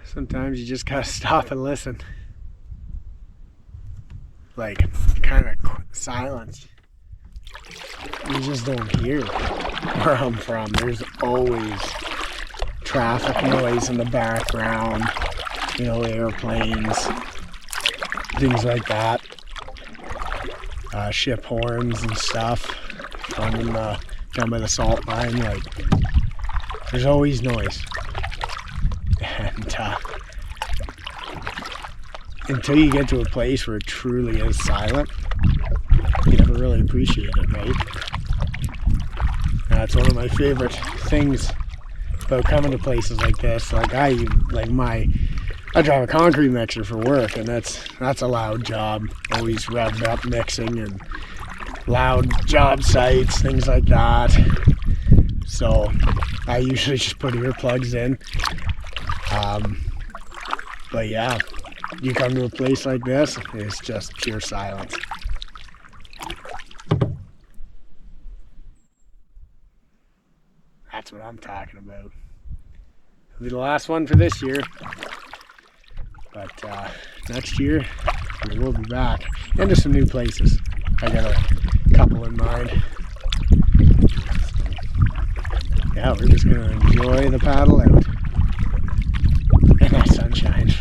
Sometimes you just gotta stop and listen. Like, kind of silence. You just don't hear where I'm from. There's always traffic noise in the background, you know, airplanes, things like that. Ship horns and stuff. Down by the salt mine, like, there's always noise. And until you get to a place where it truly is silent, you never really appreciate it, right? That's one of my favorite things about coming to places like this. Like I drive a concrete mixer for work, and that's a loud job. Always revved up mixing and loud job sites, things like that. So I usually just put earplugs in. But yeah, you come to a place like this, it's just pure silence. That's what I'm talking about. It'll be the last one for this year. But next year, we will be back into some new places. I got a couple in mind. So, yeah, we're just gonna enjoy the paddle out. And that sunshine.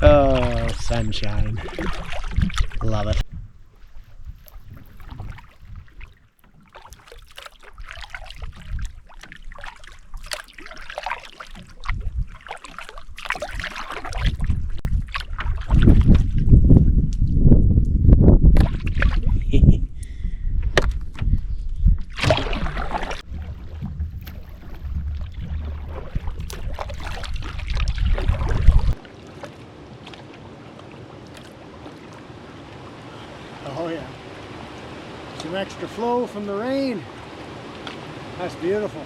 Oh, sunshine. Love it. Oh yeah, some extra flow from the rain. That's beautiful.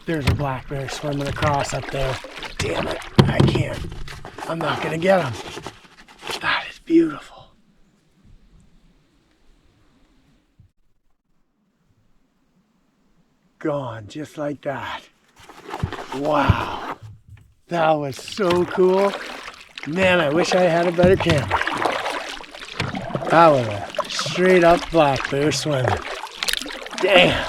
There's a black bear swimming across up there. Damn it, I can't. I'm not gonna get him. That is beautiful. Gone just like that. Wow. That was so cool. Man, I wish I had a better camera. That was a straight up black bear swimming. Damn.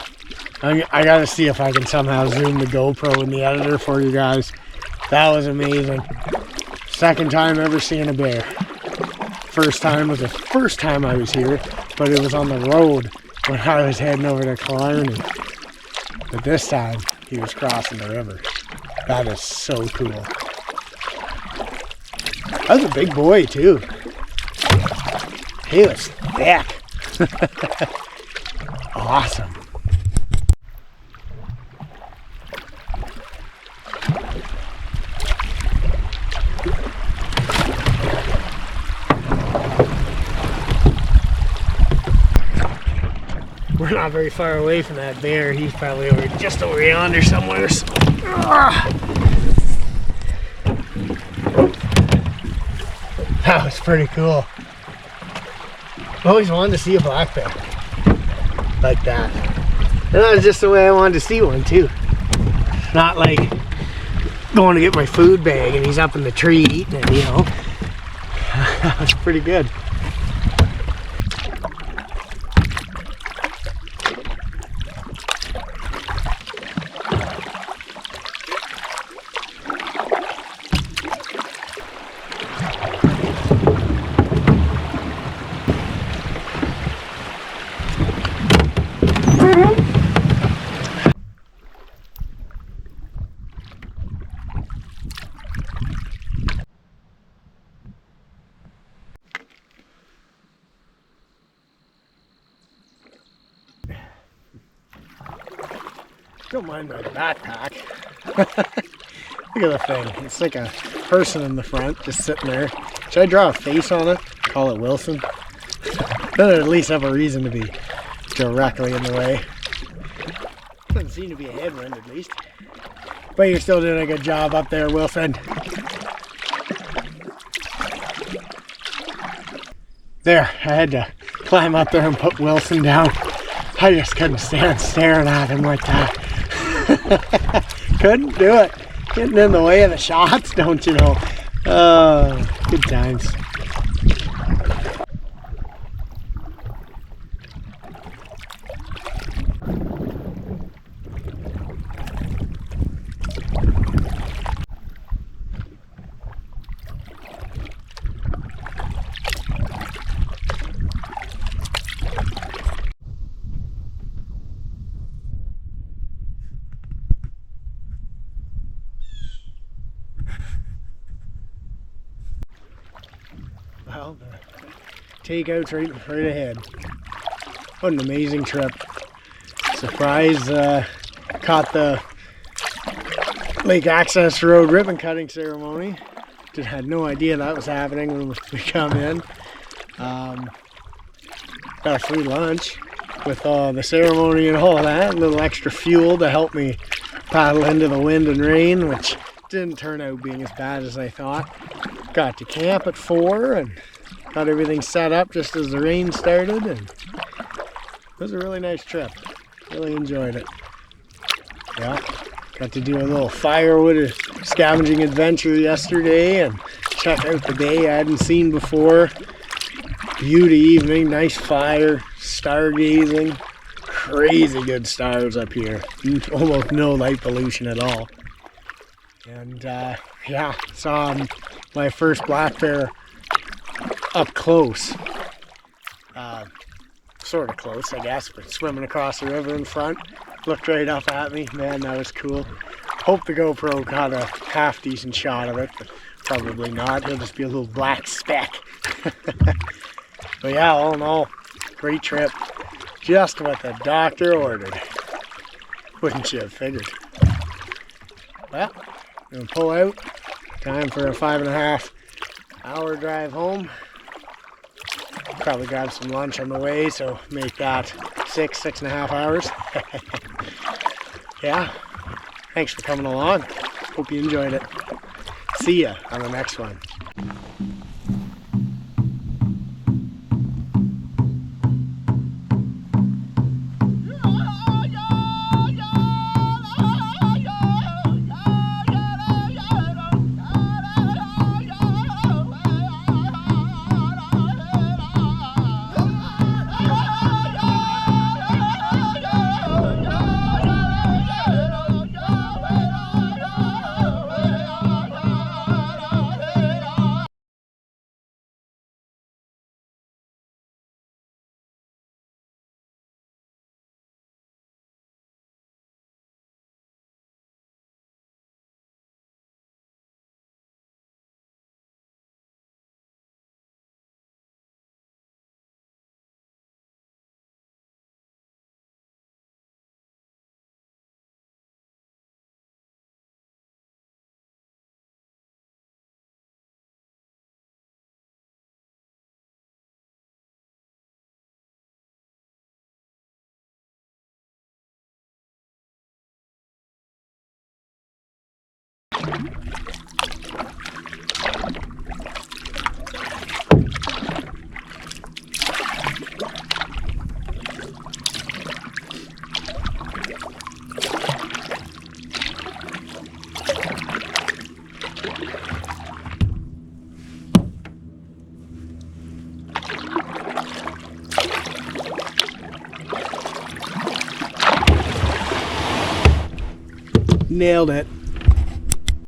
I gotta see if I can somehow zoom the GoPro in the editor for you guys. That was amazing. Second time ever seeing a bear. First time was the first time I was here, but it was on the road when I was heading over to Killarney. But this time, he was crossing the river. That is so cool. That was a big boy too. He was thick. Awesome. We're not very far away from that bear. He's probably just over yonder somewhere. So. That was pretty cool. I always wanted to see a black bear like that. And that was just the way I wanted to see one too. Not like going to get my food bag and he's up in the tree eating it, you know. That was pretty good. Don't mind my backpack. Look at the thing. It's like a person in the front just sitting there. Should I draw a face on it? Call it Wilson? Then it'd at least have a reason to be directly in the way. Doesn't seem to be a headwind at least. But you're still doing a good job up there, Wilson. There, I had to climb up there and put Wilson down. I just couldn't stand staring at him like that. Couldn't do it. Getting in the way of the shots, don't you know? Good times. Well, the takeout's right ahead. What an amazing trip. Surprise, caught the Lake Access Road ribbon cutting ceremony. Had no idea that was happening when we come in. Got a free lunch with the ceremony and all that. A little extra fuel to help me paddle into the wind and rain, which didn't turn out being as bad as I thought. Got to camp at 4 and got everything set up just as the rain started, and it was a really nice trip. Really enjoyed it. Yeah, got to do a little firewood scavenging adventure yesterday and check out the bay I hadn't seen before. Beauty evening, nice fire, stargazing, crazy good stars up here. Almost no light pollution at all. And yeah, saw my first black bear up close. Sort of close, I guess, but swimming across the river in front. Looked right up at me. Man, that was cool. Hope the GoPro got a half decent shot of it, but probably not. It'll just be a little black speck. But yeah, all in all, great trip. Just what the doctor ordered. Wouldn't you have figured? Well, I'm gonna pull out. Time for a 5.5 hour drive home. Probably grab some lunch on the way, so make that 6.5 hours. Yeah, Thanks for coming along. Hope you enjoyed it. See ya on the next one. Nailed it.